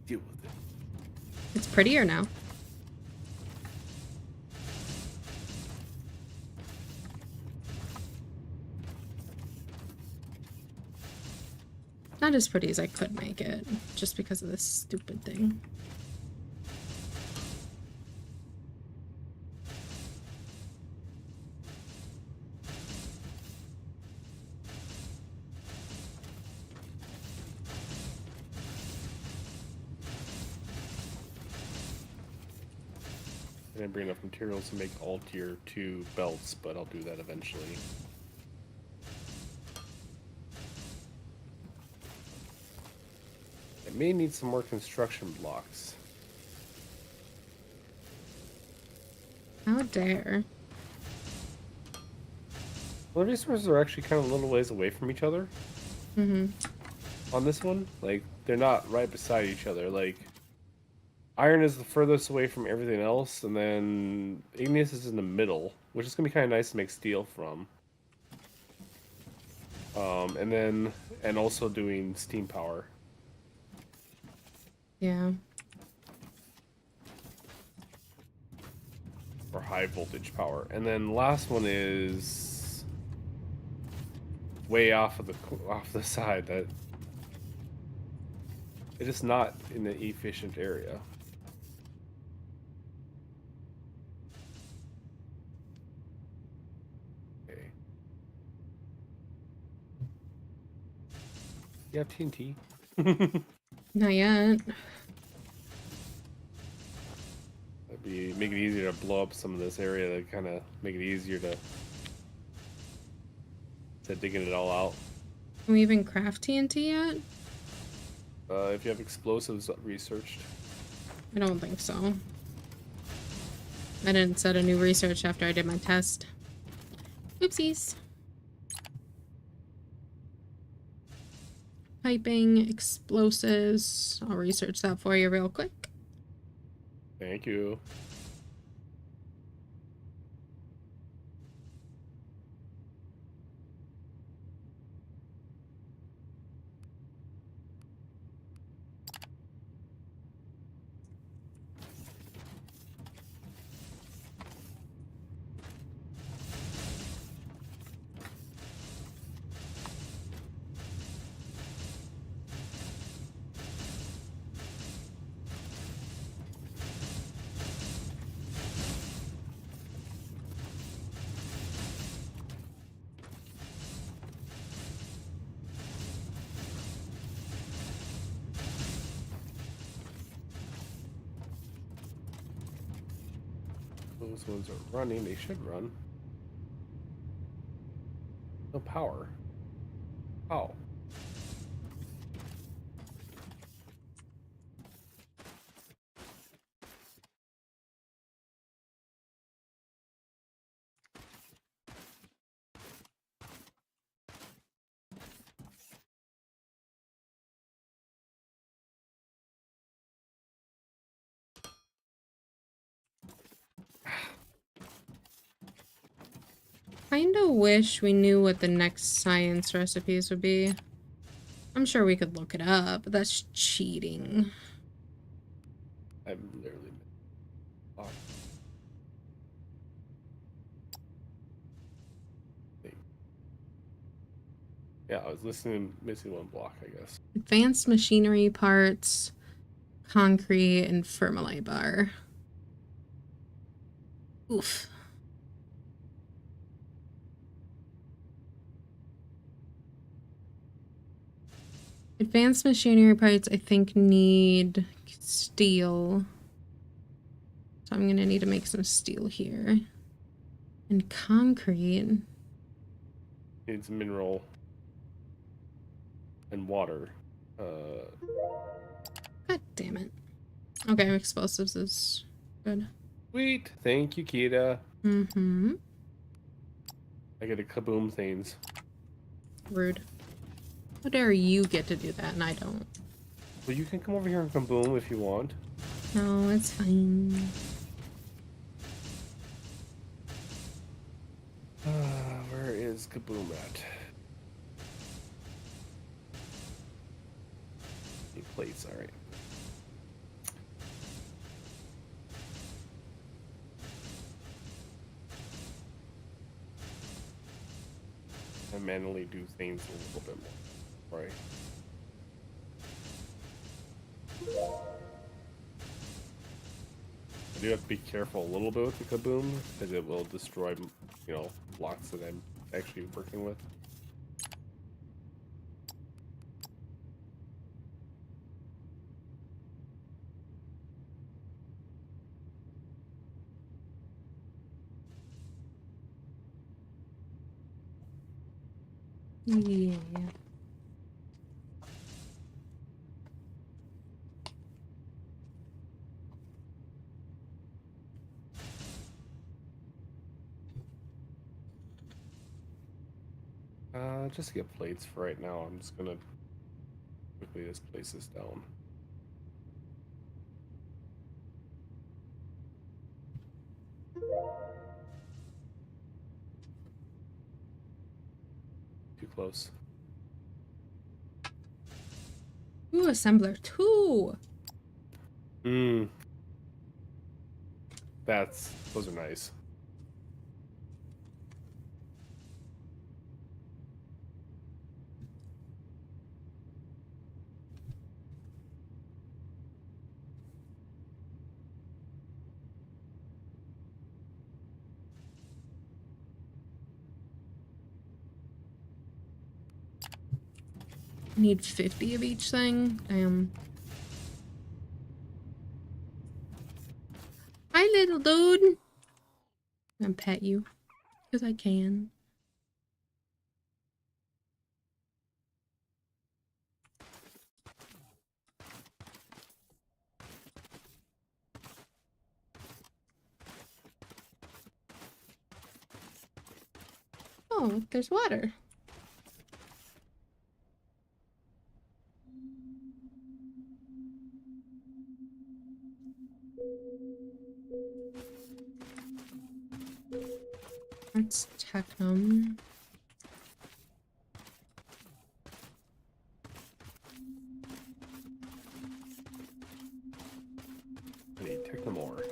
Deal with it. It's prettier now. Not as pretty as I could make it, just because of this stupid thing. I didn't bring enough materials to make all tier 2 belts, but I'll do that eventually. I may need some more construction blocks. How dare. Well, the resources are actually kind of a little ways away from each other. Mm-hmm. On this one, like, they're not right beside each other. Like, iron is the furthest away from everything else, and then igneous is in the middle, which is going to be kind of nice to make steel from. And also doing steam power. Yeah. Or high voltage power. And then the last one is way off the side. That it is not in the efficient area. Okay. You have TNT? Not yet. That'd make it easier to blow up some of this area. To kind of make it easier to digging it all out. Can we even craft TNT yet? If you have explosives researched. I don't think so. I didn't set a new research after I did my test. Oopsies. Piping, explosives. I'll research that for you real quick. Thank you. Those ones are running. They should run. No power. Oh. Kinda wish we knew what the next science recipes would be. I'm sure we could look it up, but that's cheating. I'm literally. Oh. Yeah, I was listening, missing one block, I guess. Advanced machinery parts, concrete, and fermalite bar. Oof. Advanced machinery parts, I think, need steel. So I'm gonna need to make some steel here. And concrete. Needs mineral and water. God damn it. Okay, explosives is good. Sweet. Thank you, Kita. Mm-hmm. I get a kaboom things. Rude. How dare you get to do that and I don't? Well, you can come over here and kaboom if you want. No, it's fine. Where is kaboom at? Need plates, alright. I manually do things a little bit more, right? I do have to be careful a little bit with the kaboom, because it will destroy, you know, blocks that I'm actually working with. Yeah. Just to get plates for right now, I'm just gonna quickly just place this down. Too close. Ooh, assembler 2. Mmm. Those are nice. Need 50 of each thing. Damn. Hi, little dude. I'm gonna pet you. Because I can. Oh, there's water. That's Technum. I need Technomore.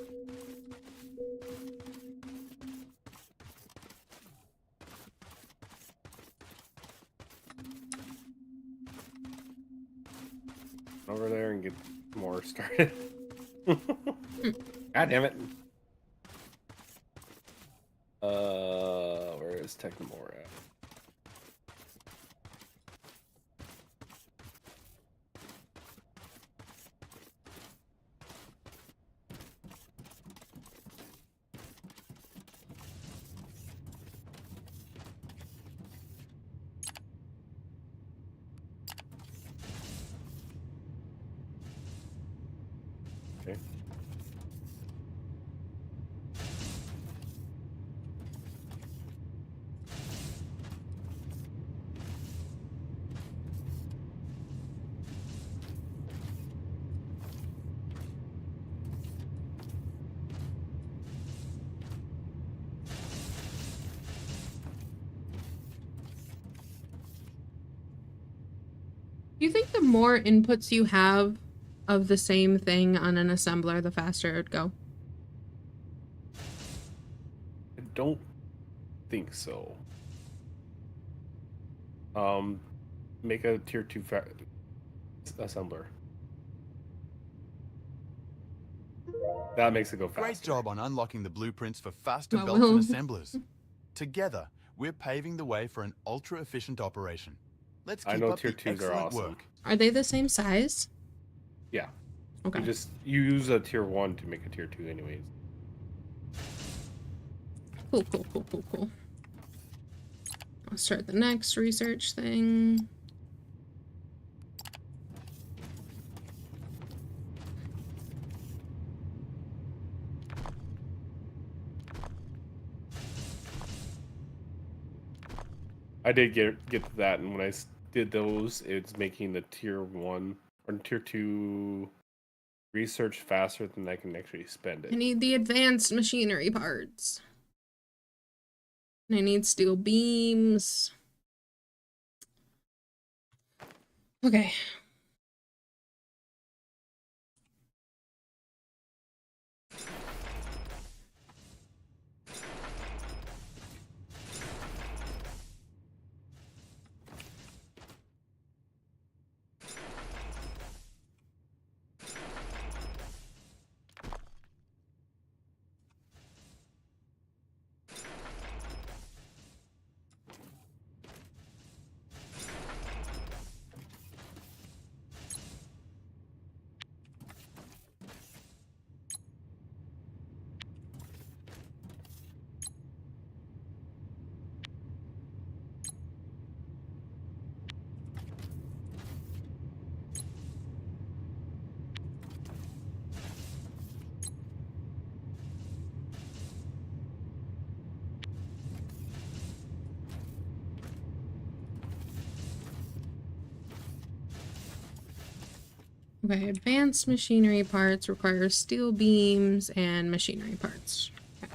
Over there and get more started. God damn it. Where is Technomore at? Okay. Do you think the more inputs you have of the same thing on an assembler, the faster it would go? I don't think so. Make a tier 2 assembler. That makes it go faster. Great job on unlocking the blueprints for faster I belts will. and assemblers. Together, we're paving the way for an ultra-efficient operation. Let's I keep know up tier the 2s are excellent awesome. work. Are they the same size? Yeah. Okay. You use a tier 1 to make a tier 2 anyways. Cool, cool, cool, cool, cool. I'll start the next research thing. I did get to that, and when I did those, it's making the tier 1 or tier 2 research faster than I can actually spend I it. need the advanced machinery parts. And I need steel beams. Okay. Okay, advanced machinery parts require steel beams and machinery parts. Okay.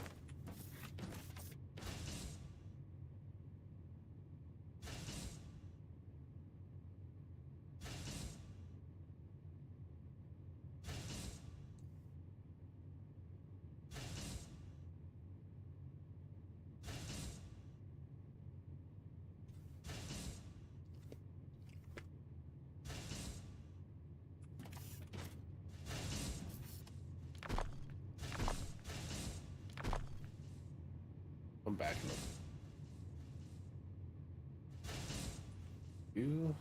I'm backing up. You.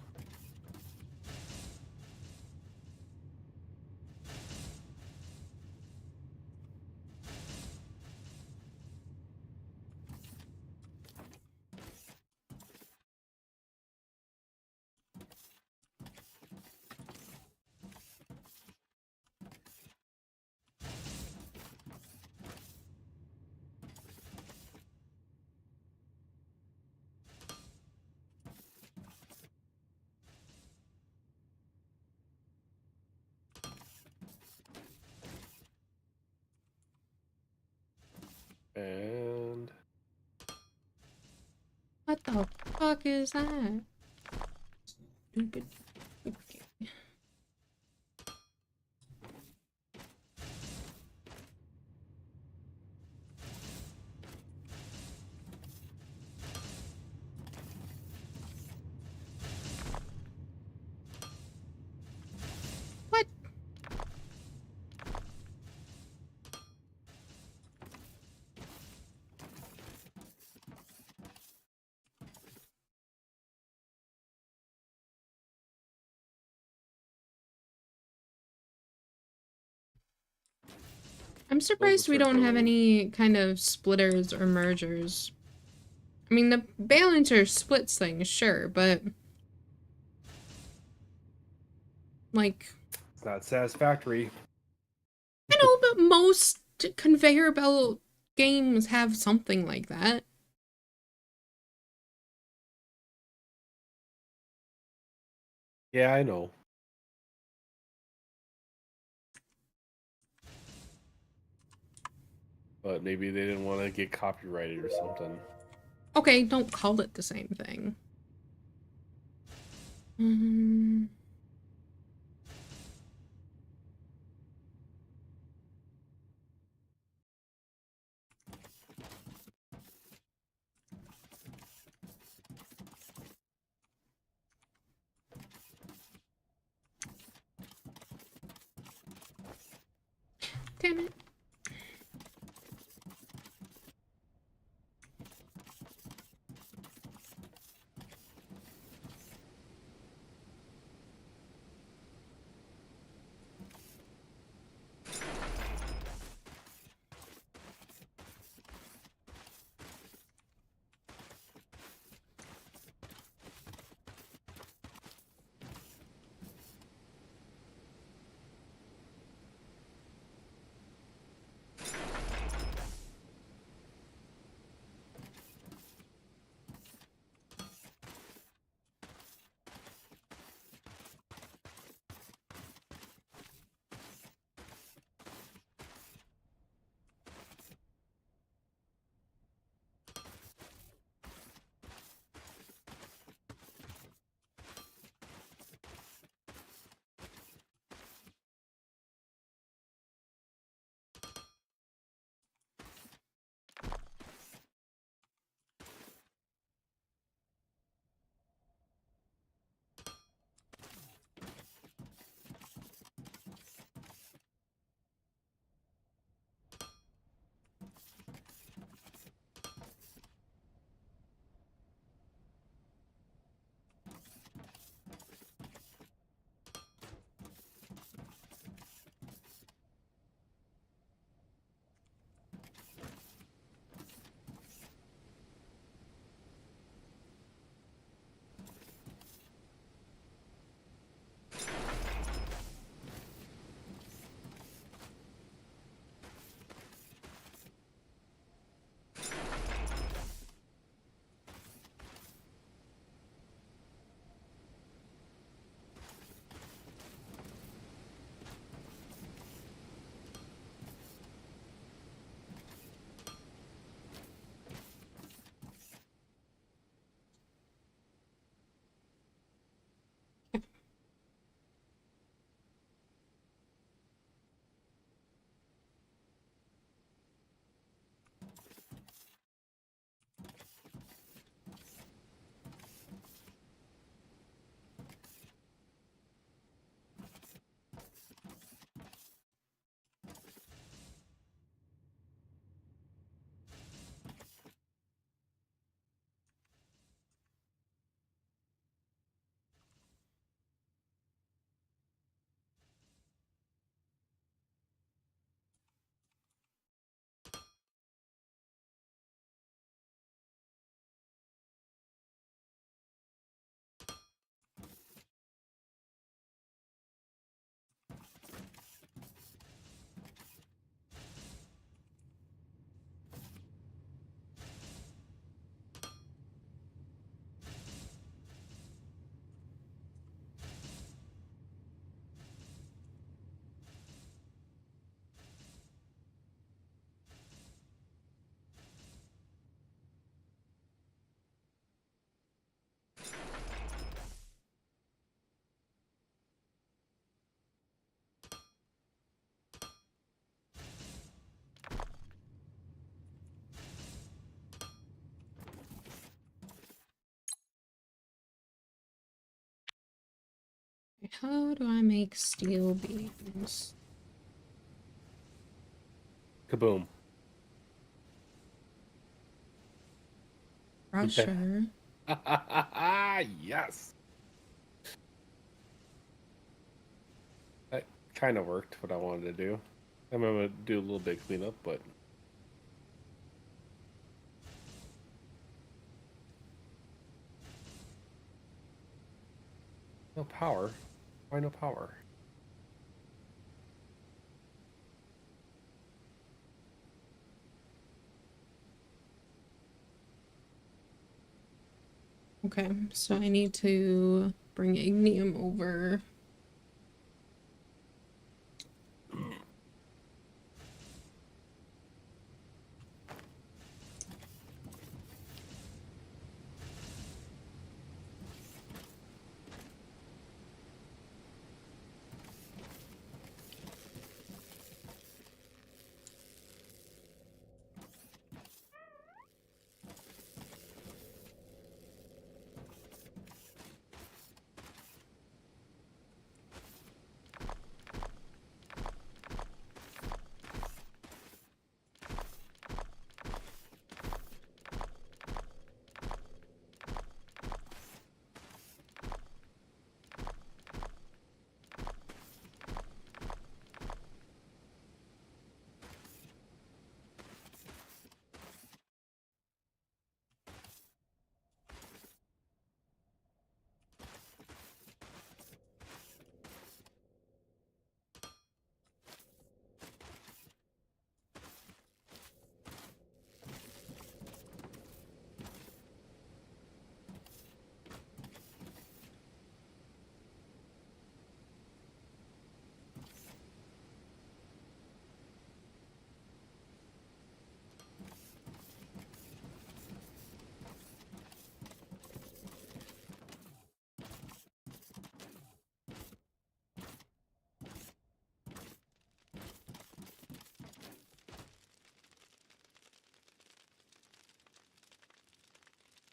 And What the fuck is that? Stupid. Okay. What? I'm those will surprised we start don't have building. any kind of splitters or mergers. I mean, the balancer splits things, sure, but like, It's not satisfactory. I know, but most conveyor belt games have something like that. Yeah, I know. But maybe they didn't want to get copyrighted or something. Okay, don't call it the same thing. Mm-hmm. Damn it. How do I make steel beams? Kaboom. Crusher. Yes. That kind of worked what I wanted to do. I'm gonna do a little bit of cleanup, but no power. Why no power? Okay, so I need to bring ignium over.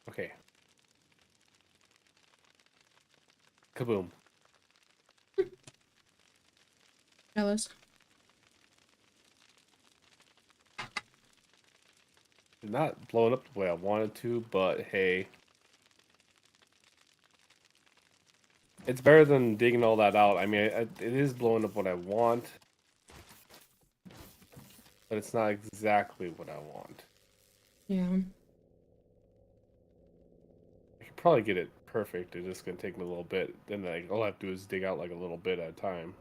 Okay. Kaboom. Jealous. Not blowing up the way I wanted to, but hey. It's better than digging all that out. I mean, it is blowing up what I want, but it's not exactly what I want. Yeah. I could probably get it perfect. It's just gonna take me a little bit. Then like, all I have to do is dig out like a little bit at a time.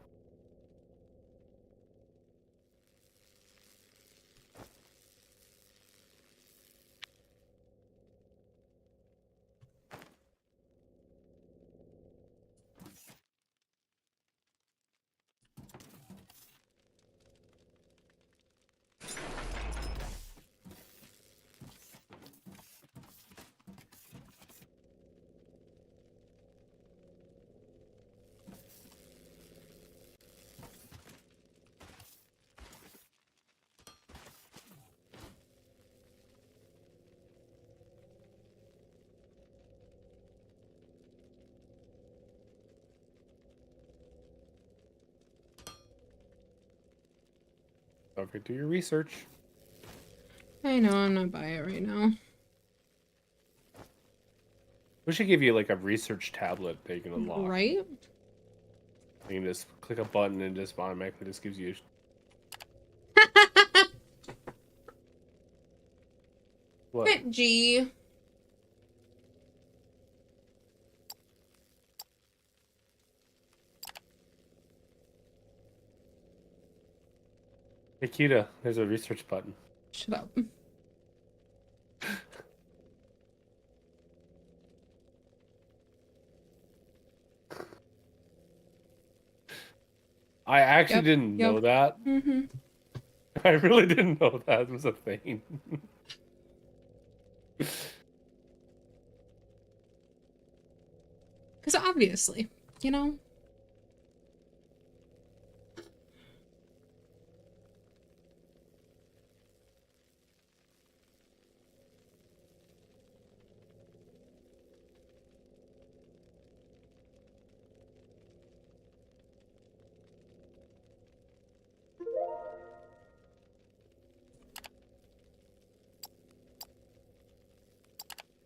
Don't forget to do your research. I know, I'm not buying it right now. We should give you like a research tablet that you can unlock. Right? You can just click a button and just automatically just gives you. What? G. Nikita, there's a research button. Shut up. I actually Yep, didn't yep. know that. Mm-hmm. I really didn't know that was a thing. Because obviously, you know?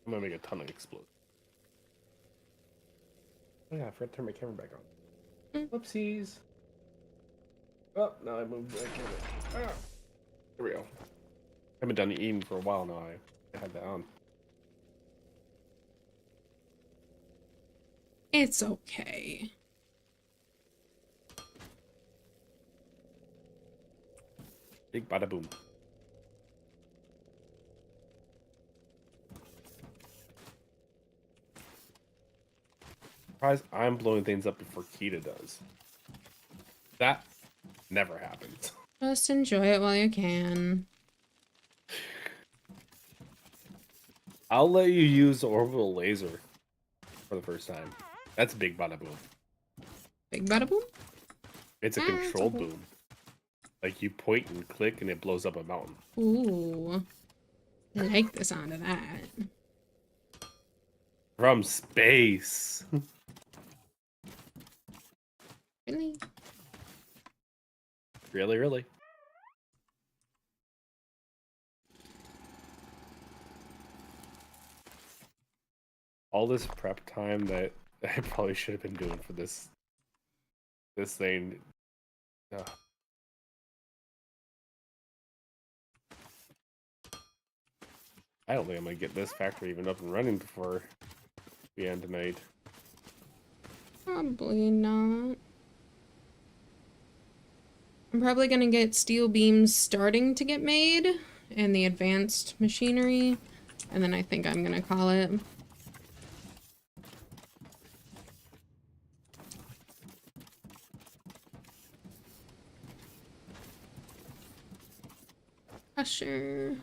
I'm gonna make a ton of explosions. Oh yeah, I forgot to turn my camera back on. Whoopsies. Oh, now I moved the camera. Ah, there we go. I haven't done eating for a while now. I had that on. It's okay. Big bada boom. Surprised I'm blowing things up before Kita does. That never happens. Just enjoy it while you can. I'll let you use the orbital laser for the first time. That's big bada boom. Big bada boom? It's a It's controlled okay. boom. Like you point and click and it blows up a mountain. Ooh. I like the sound of that. From space. Really? Really, really. All this prep time that I probably should have been doing for this thing. I don't think I'm gonna get this factory even up and running before we end tonight. Probably not. I'm probably gonna get steel beams starting to get made and the advanced machinery, and then I think I'm gonna call it. Pressure.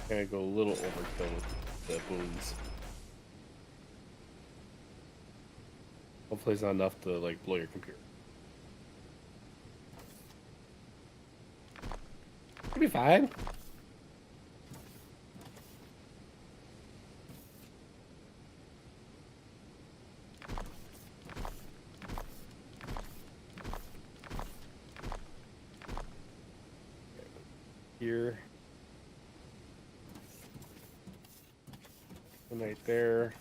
Gonna go a little overkill with the booms. Hopefully it's not enough to like blow your computer. It'll be fine. Here. One right there.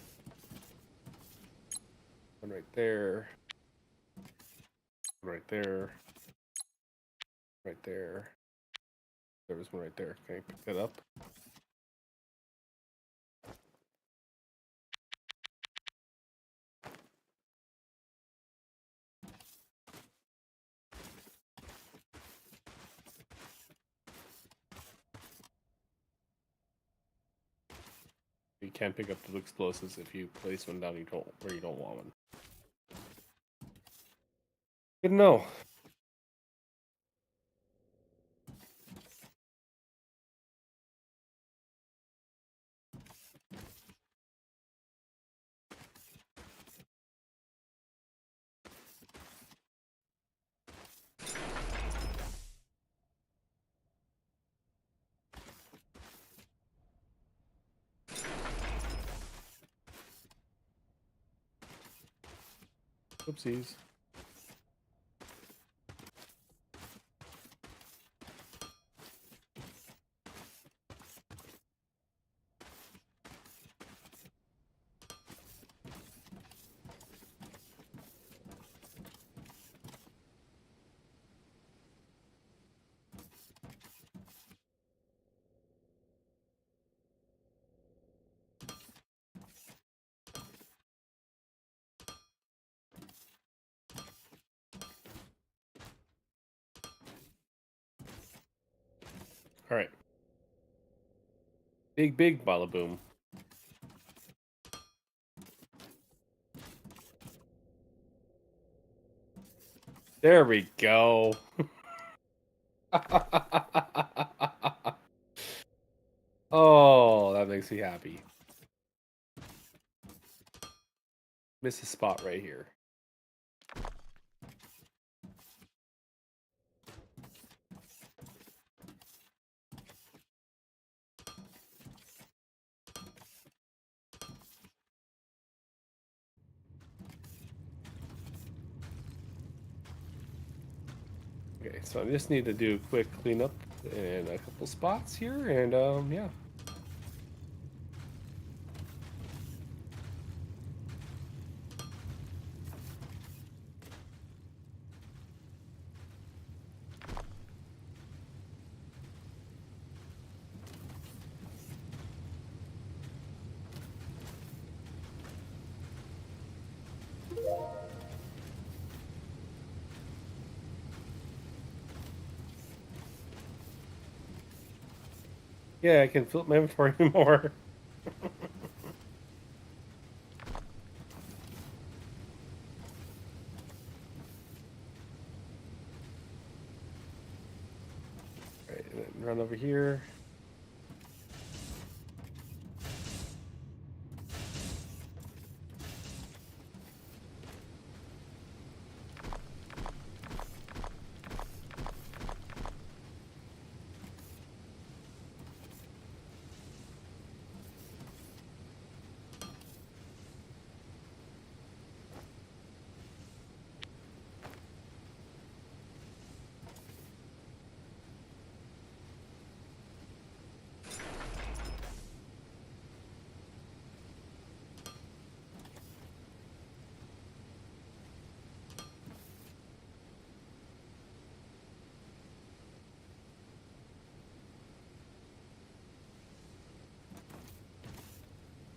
One right there. One right there. Right there. There was one right there. Can I pick that up? You can't pick up the explosives if you place one down where you don't want one. Good to know. Oopsies. All right. Big bada boom. There we go. Oh, that makes me happy. Miss a spot right here. Okay, so I just need to do a quick cleanup in a couple spots here, and yeah. Yeah, I can fill up my inventory more. Alright, and then run over here.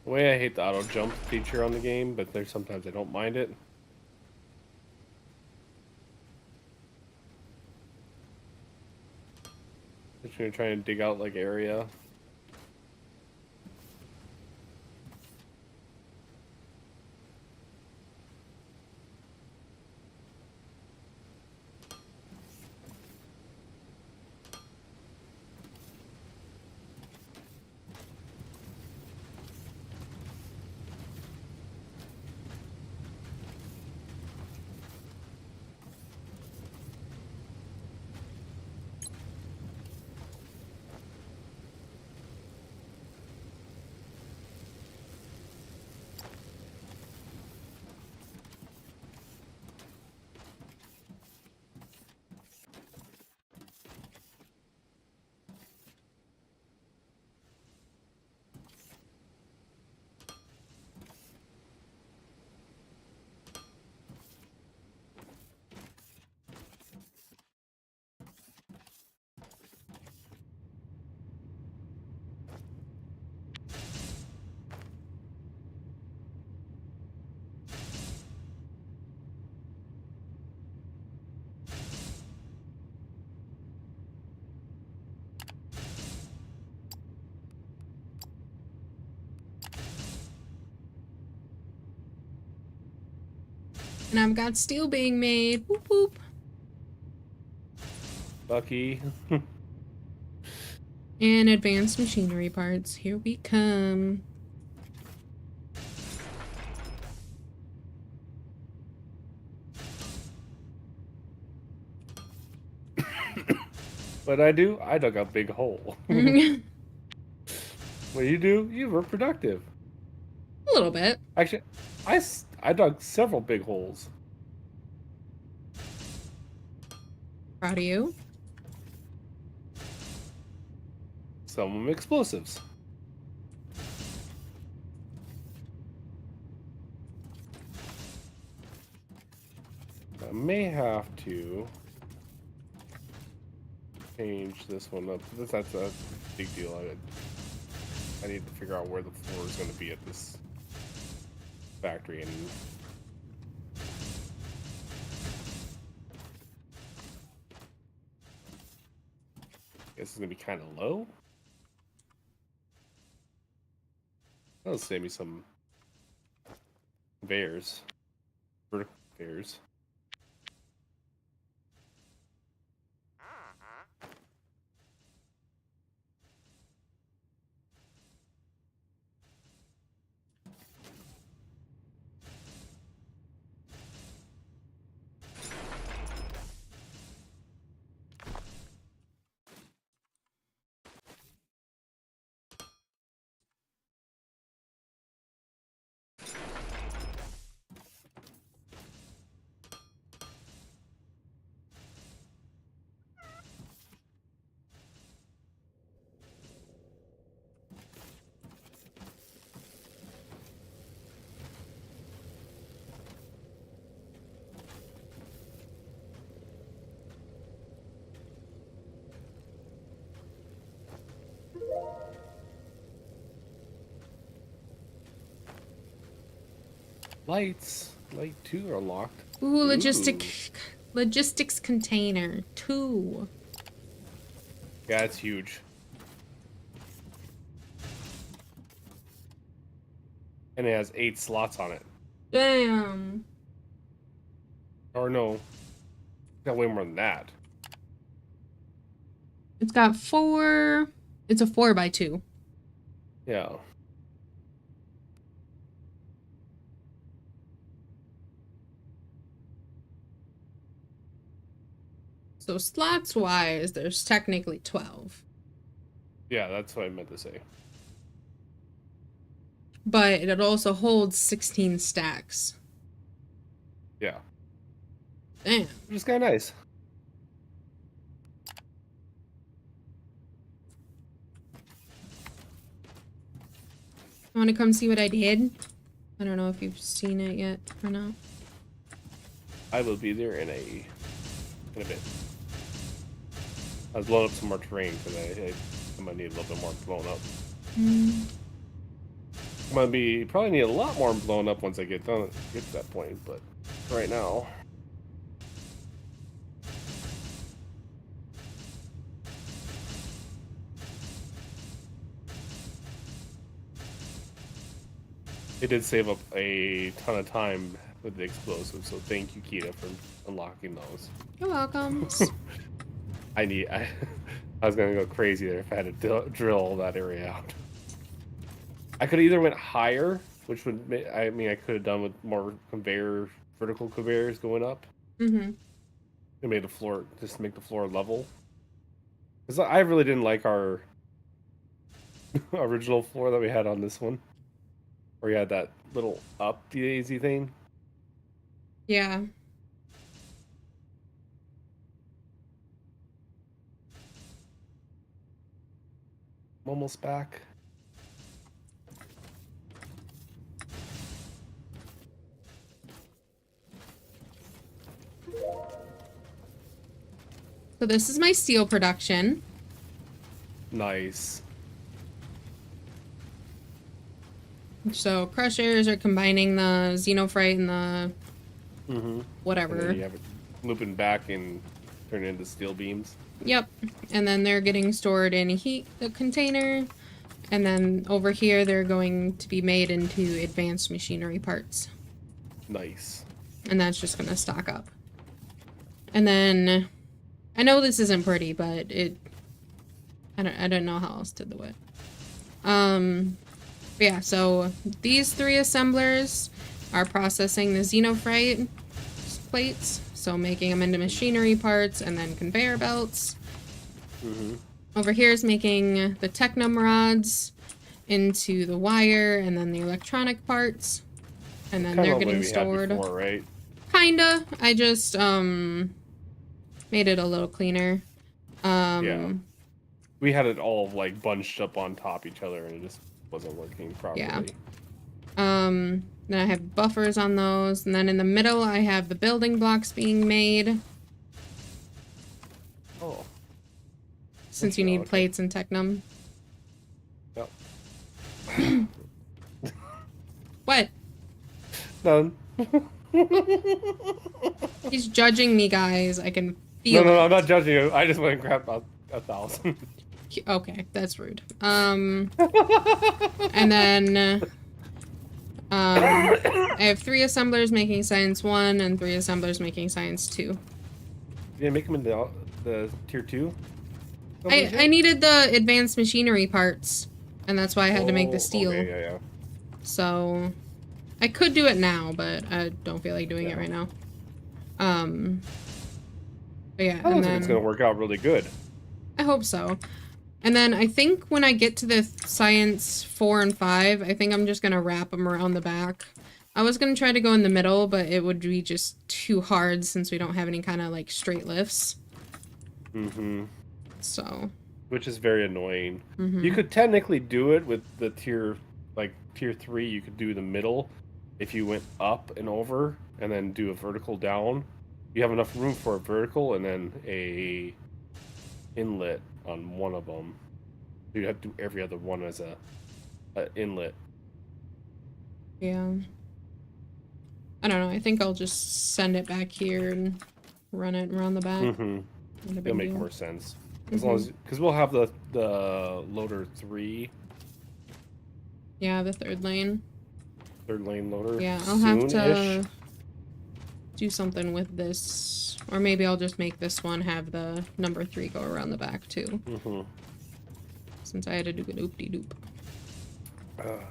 The way I hate the auto jump feature on the game, but there's sometimes I don't mind it. Just gonna try and dig out like area. And I've got steel being made. Whoop whoop. Lucky. And advanced machinery parts. Here we come. What I do? I dug a big hole. A What you do? You were productive. little bit. Actually, I dug several big holes. Proud of you. Some of them explosives. I may have to change this one up. That's a big deal. I need to figure out where the floor is going to be at this factory. And Guess it's gonna be kind of low. That'll save me some conveyors. Vertical conveyors. Lights. Light 2 are unlocked. Ooh, logistics container 2. Yeah, it's huge. And it has 8 slots on it. Damn. Or no. Got way more than that. It's got 4. It's a 4x2. Yeah. So slots wise, there's technically 12. Yeah, that's what I meant to say. But it also holds 16 stacks. Yeah. Damn. It's kind of nice. Want to come see what I did? I don't know if you've seen it yet or not. I will be there in a bit. I was blowing up some more terrain because I'm gonna need a little bit more blown up. I'm gonna probably need a lot more blown up once I get to that point, but right now. It did save up a ton of time with the explosives, so thank you, Kita, for unlocking those. You're welcome. I was gonna go crazy there if I had to drill all that area out. I could either went higher, which would I could have done with more vertical conveyors going up. Mm-hmm. And made the floor just make the floor level. Because I really didn't like our original floor that we had on this one, where you had that little up daisy thing. Yeah. I'm almost back. So this is my steel production. Nice. So crushers are combining the xenophrite and the whatever. And then you have it looping back and turn it into steel beams. Yep. And then they're getting stored in a heat container. And then over here they're going to be made into advanced machinery parts. Nice. And that's just gonna stock up. And then I know this isn't pretty, but I don't know how else to do it. But yeah, so these 3 assemblers are processing the xenophrite plates, so making them into machinery parts and then conveyor belts. Over here is making the technum rods into the wire and then the electronic parts, and then they're getting stored. Before, right? Kinda. I just made it a little cleaner. Yeah. We had it all like bunched up on top each other and it just wasn't working properly. Yeah. Then I have buffers on those, and then in the middle I have the building blocks being made. Oh. Since you need plates and technum. Yep. What? None. He's judging me, guys. I can feel No, it. I'm not judging you. I just went crap out. 1,000. Okay, that's rude. And then I have 3 assemblers making science 1 and 3 assemblers making science 2. You didn't make them in the tier 2? I needed the advanced machinery parts, and that's why I had to make the steel. Okay, yeah. So I could do it now, but I don't feel like doing it right now. But yeah, I don't think it's gonna work out really good. I hope so. And then I think when I get to the science 4 and 5, I think I'm just gonna wrap them around the back. I was gonna try to go in the middle, but it would be just too hard since we don't have any kind of like straight lifts. Mm-hmm. So. Which is very annoying. Mm-hmm. You could technically do it with the tier 3. You could do the middle if you went up and over, and then do a vertical down. You have enough room for a vertical and then a inlet on one of them. You'd have to do every other one as a inlet. Yeah. I don't know. I think I'll just send it back here and run it around the back. Mm-hmm. It'll make more sense. As long as, because we'll have the loader 3. Yeah, the 3rd lane. 3rd lane loader. Yeah, I'll have to do something with this, or maybe I'll just make this one have the number 3 go around the back too. Mm-hmm. Since I had to do an oopty-doop. Well,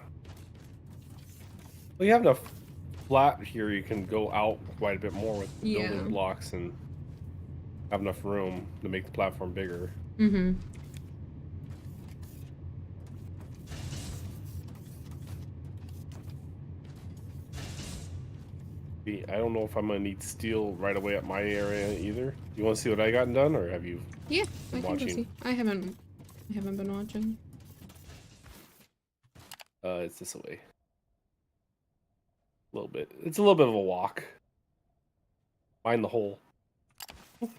you have enough flat here. You can go out quite a bit more with building blocks and have enough room to make the platform bigger. Mm-hmm. I don't know if I'm gonna need steel right away at my area either. You want to see what I got done, or have you? Yeah, I can go see. I haven't been watching. It's this way. A little bit. It's a little bit of a walk. Find the hole.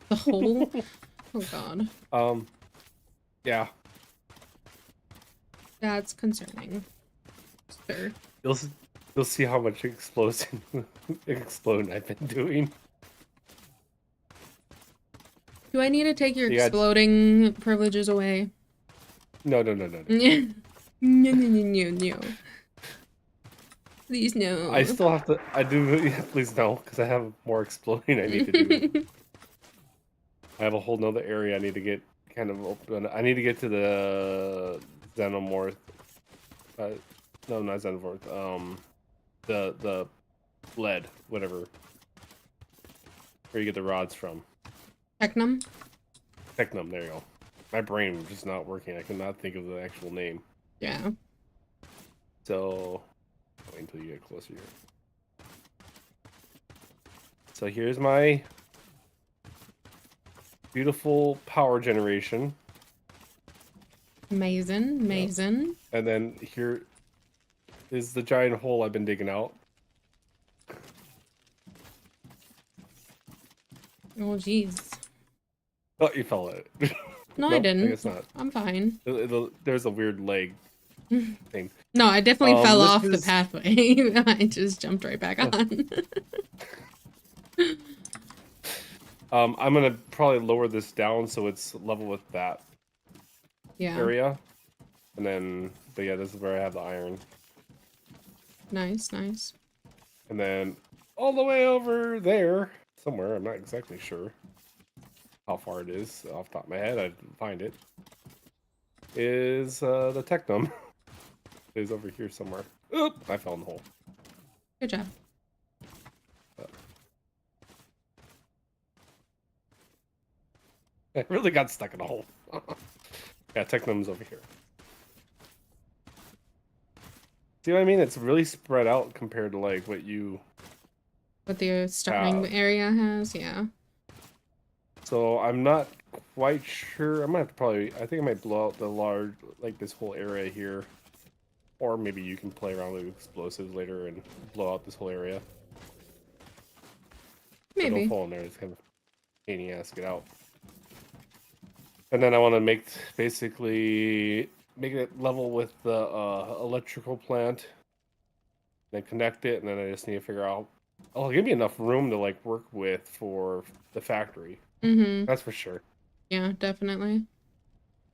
The hole? Oh god. Yeah. That's concerning. Sure. You'll see how much exploding I've been doing. Do I need to take your exploding privileges away? No. No. Please no. I still have to. I do. Yeah, please no, because I have more exploding I need to do. I have a whole nother area I need to get kind of open. I need to get to the xenomorph. No, not xenomorph. The lead, whatever. Where you get the rods from. Technum? Technum, there you go. My brain was just not working. I could not think of the actual name. Yeah. So, wait until you get closer here. So here's my beautiful power generation. Amazing. Yep. And then here is the giant hole I've been digging out. Oh, jeez. Oh, you fell at it. No, nope, I didn't. I guess not. I'm fine. There's a weird leg thing. No, I definitely fell off the pathway. I just jumped right back on. I'm gonna probably lower this down so it's level with that area. And then, but yeah, this is where I have the iron. Nice. And then all the way over there, somewhere, I'm not exactly sure how far it is off the top of my head, I didn't find it, is the Technum. It is over here somewhere. Oop! I fell in the hole. Good job. I really got stuck in a hole. Yeah, Technum's over here. See what I mean? It's really spread out compared to like what the starting area has, yeah. So I'm not quite sure. I'm gonna have to I think I might blow out the large, like this whole area here. Or maybe you can play around with explosives later and blow out this whole area. Maybe. So don't fall in there. It's kind of pain in the ass to get out. And then I want to basically make it level with the electrical plant. Then connect it, and then I just need to figure out. Oh, give me enough room to like work with for the factory. Mm-hmm. That's for sure. Yeah, definitely.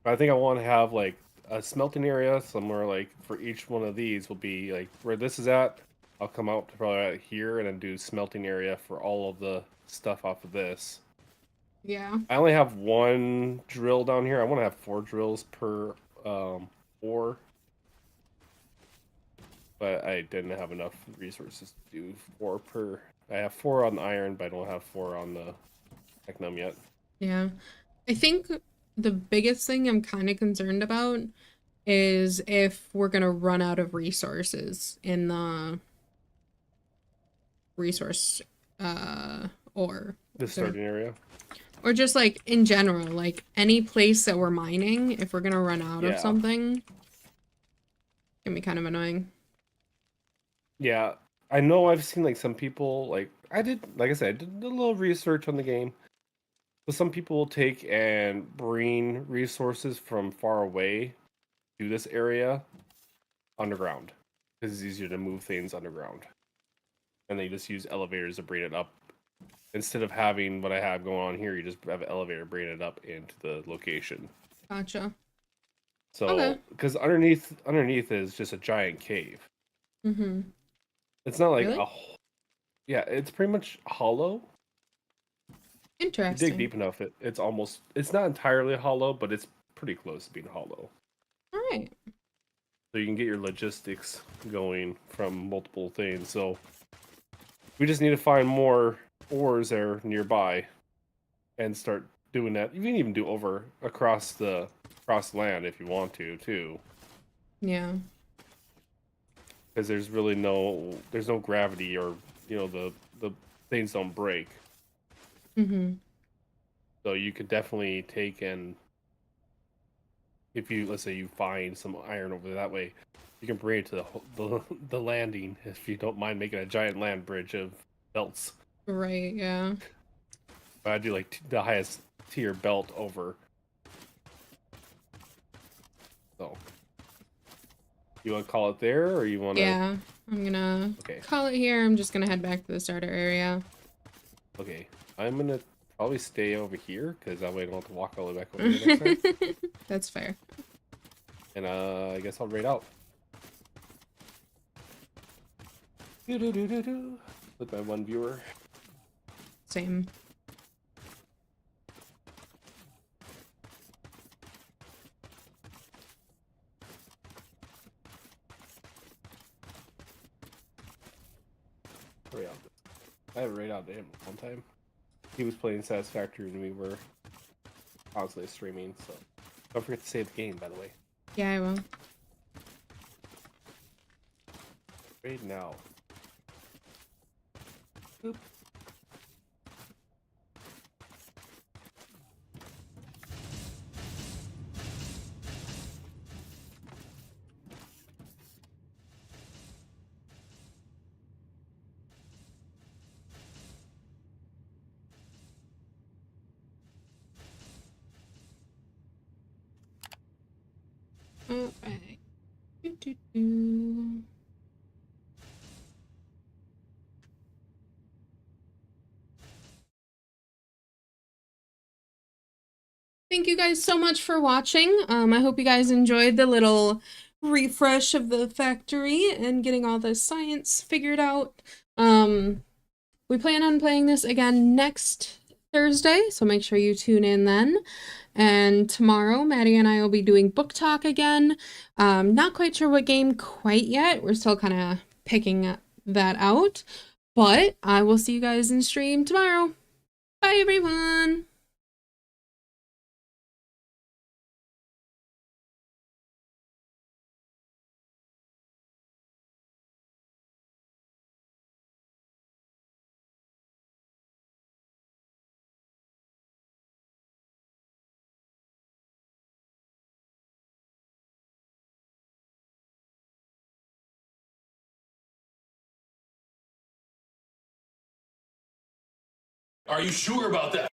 I think I want to have like a smelting area somewhere like for each one of these will be like where this is at. I'll come out to probably out here and then do smelting area for all of the stuff off of this. Yeah. I only have one drill down here. I want to have 4 drills per ore, but I didn't have enough resources to do 4 per. I have 4 on the iron, but I don't have 4 on the technum yet. Yeah. I think the biggest thing I'm kind of concerned about is if we're gonna run out of resources in the resource or This starting area. or just like in general, like any place that we're mining, if we're gonna run out of Yeah. something, can be kind of annoying. Yeah, I know I've seen like some people like I said, I did a little research on the game. But some people will take and bring resources from far away to this area underground because it's easier to move things underground. And they just use elevators to bring it up. Instead of having what I have going on here, you just have an elevator bring it up into the location. Gotcha. So, Okay. because underneath is just a giant cave. Mm-hmm. It's not like Really? yeah, it's pretty much hollow. You dig Interesting. deep enough, it's not entirely hollow, but it's pretty close to being hollow. All right. So you can get your logistics going from multiple things. So we just need to find more ores there nearby and start doing that. You can even do across land if you want to too, Yeah. because there's no gravity, or the things don't break. Mm-hmm. So you could definitely take and if you let's say you find some iron over that way, you can bring it to the landing if you don't mind making a giant land bridge of belts. Right. Yeah. But I do like the highest tier belt over. So you want to call it there, or you want to? Yeah. I'm gonna Okay, call it here. I'm just gonna head back to the starter area. okay. I'm gonna probably stay over here because that way I don't have to walk all the way back over here next time. That's fair. And I guess I'll raid out. With my one viewer. Same. Raid out. I haven't raid out to him one time. He was playing Satisfactory and we were constantly streaming, so don't forget to save the game, by the way. Yeah, I will. Raid now. Boop. Okay. Do. Thank you guys so much for watching. I hope you guys enjoyed the little refresh of the factory and getting all the science figured out. We plan on playing this again next Thursday, so make sure you tune in then. And tomorrow, Maddie and I will be doing book talk again. Not quite sure what game quite yet. We're still kind of picking that out. But I will see you guys in stream tomorrow. Bye, everyone. Are you sure about that?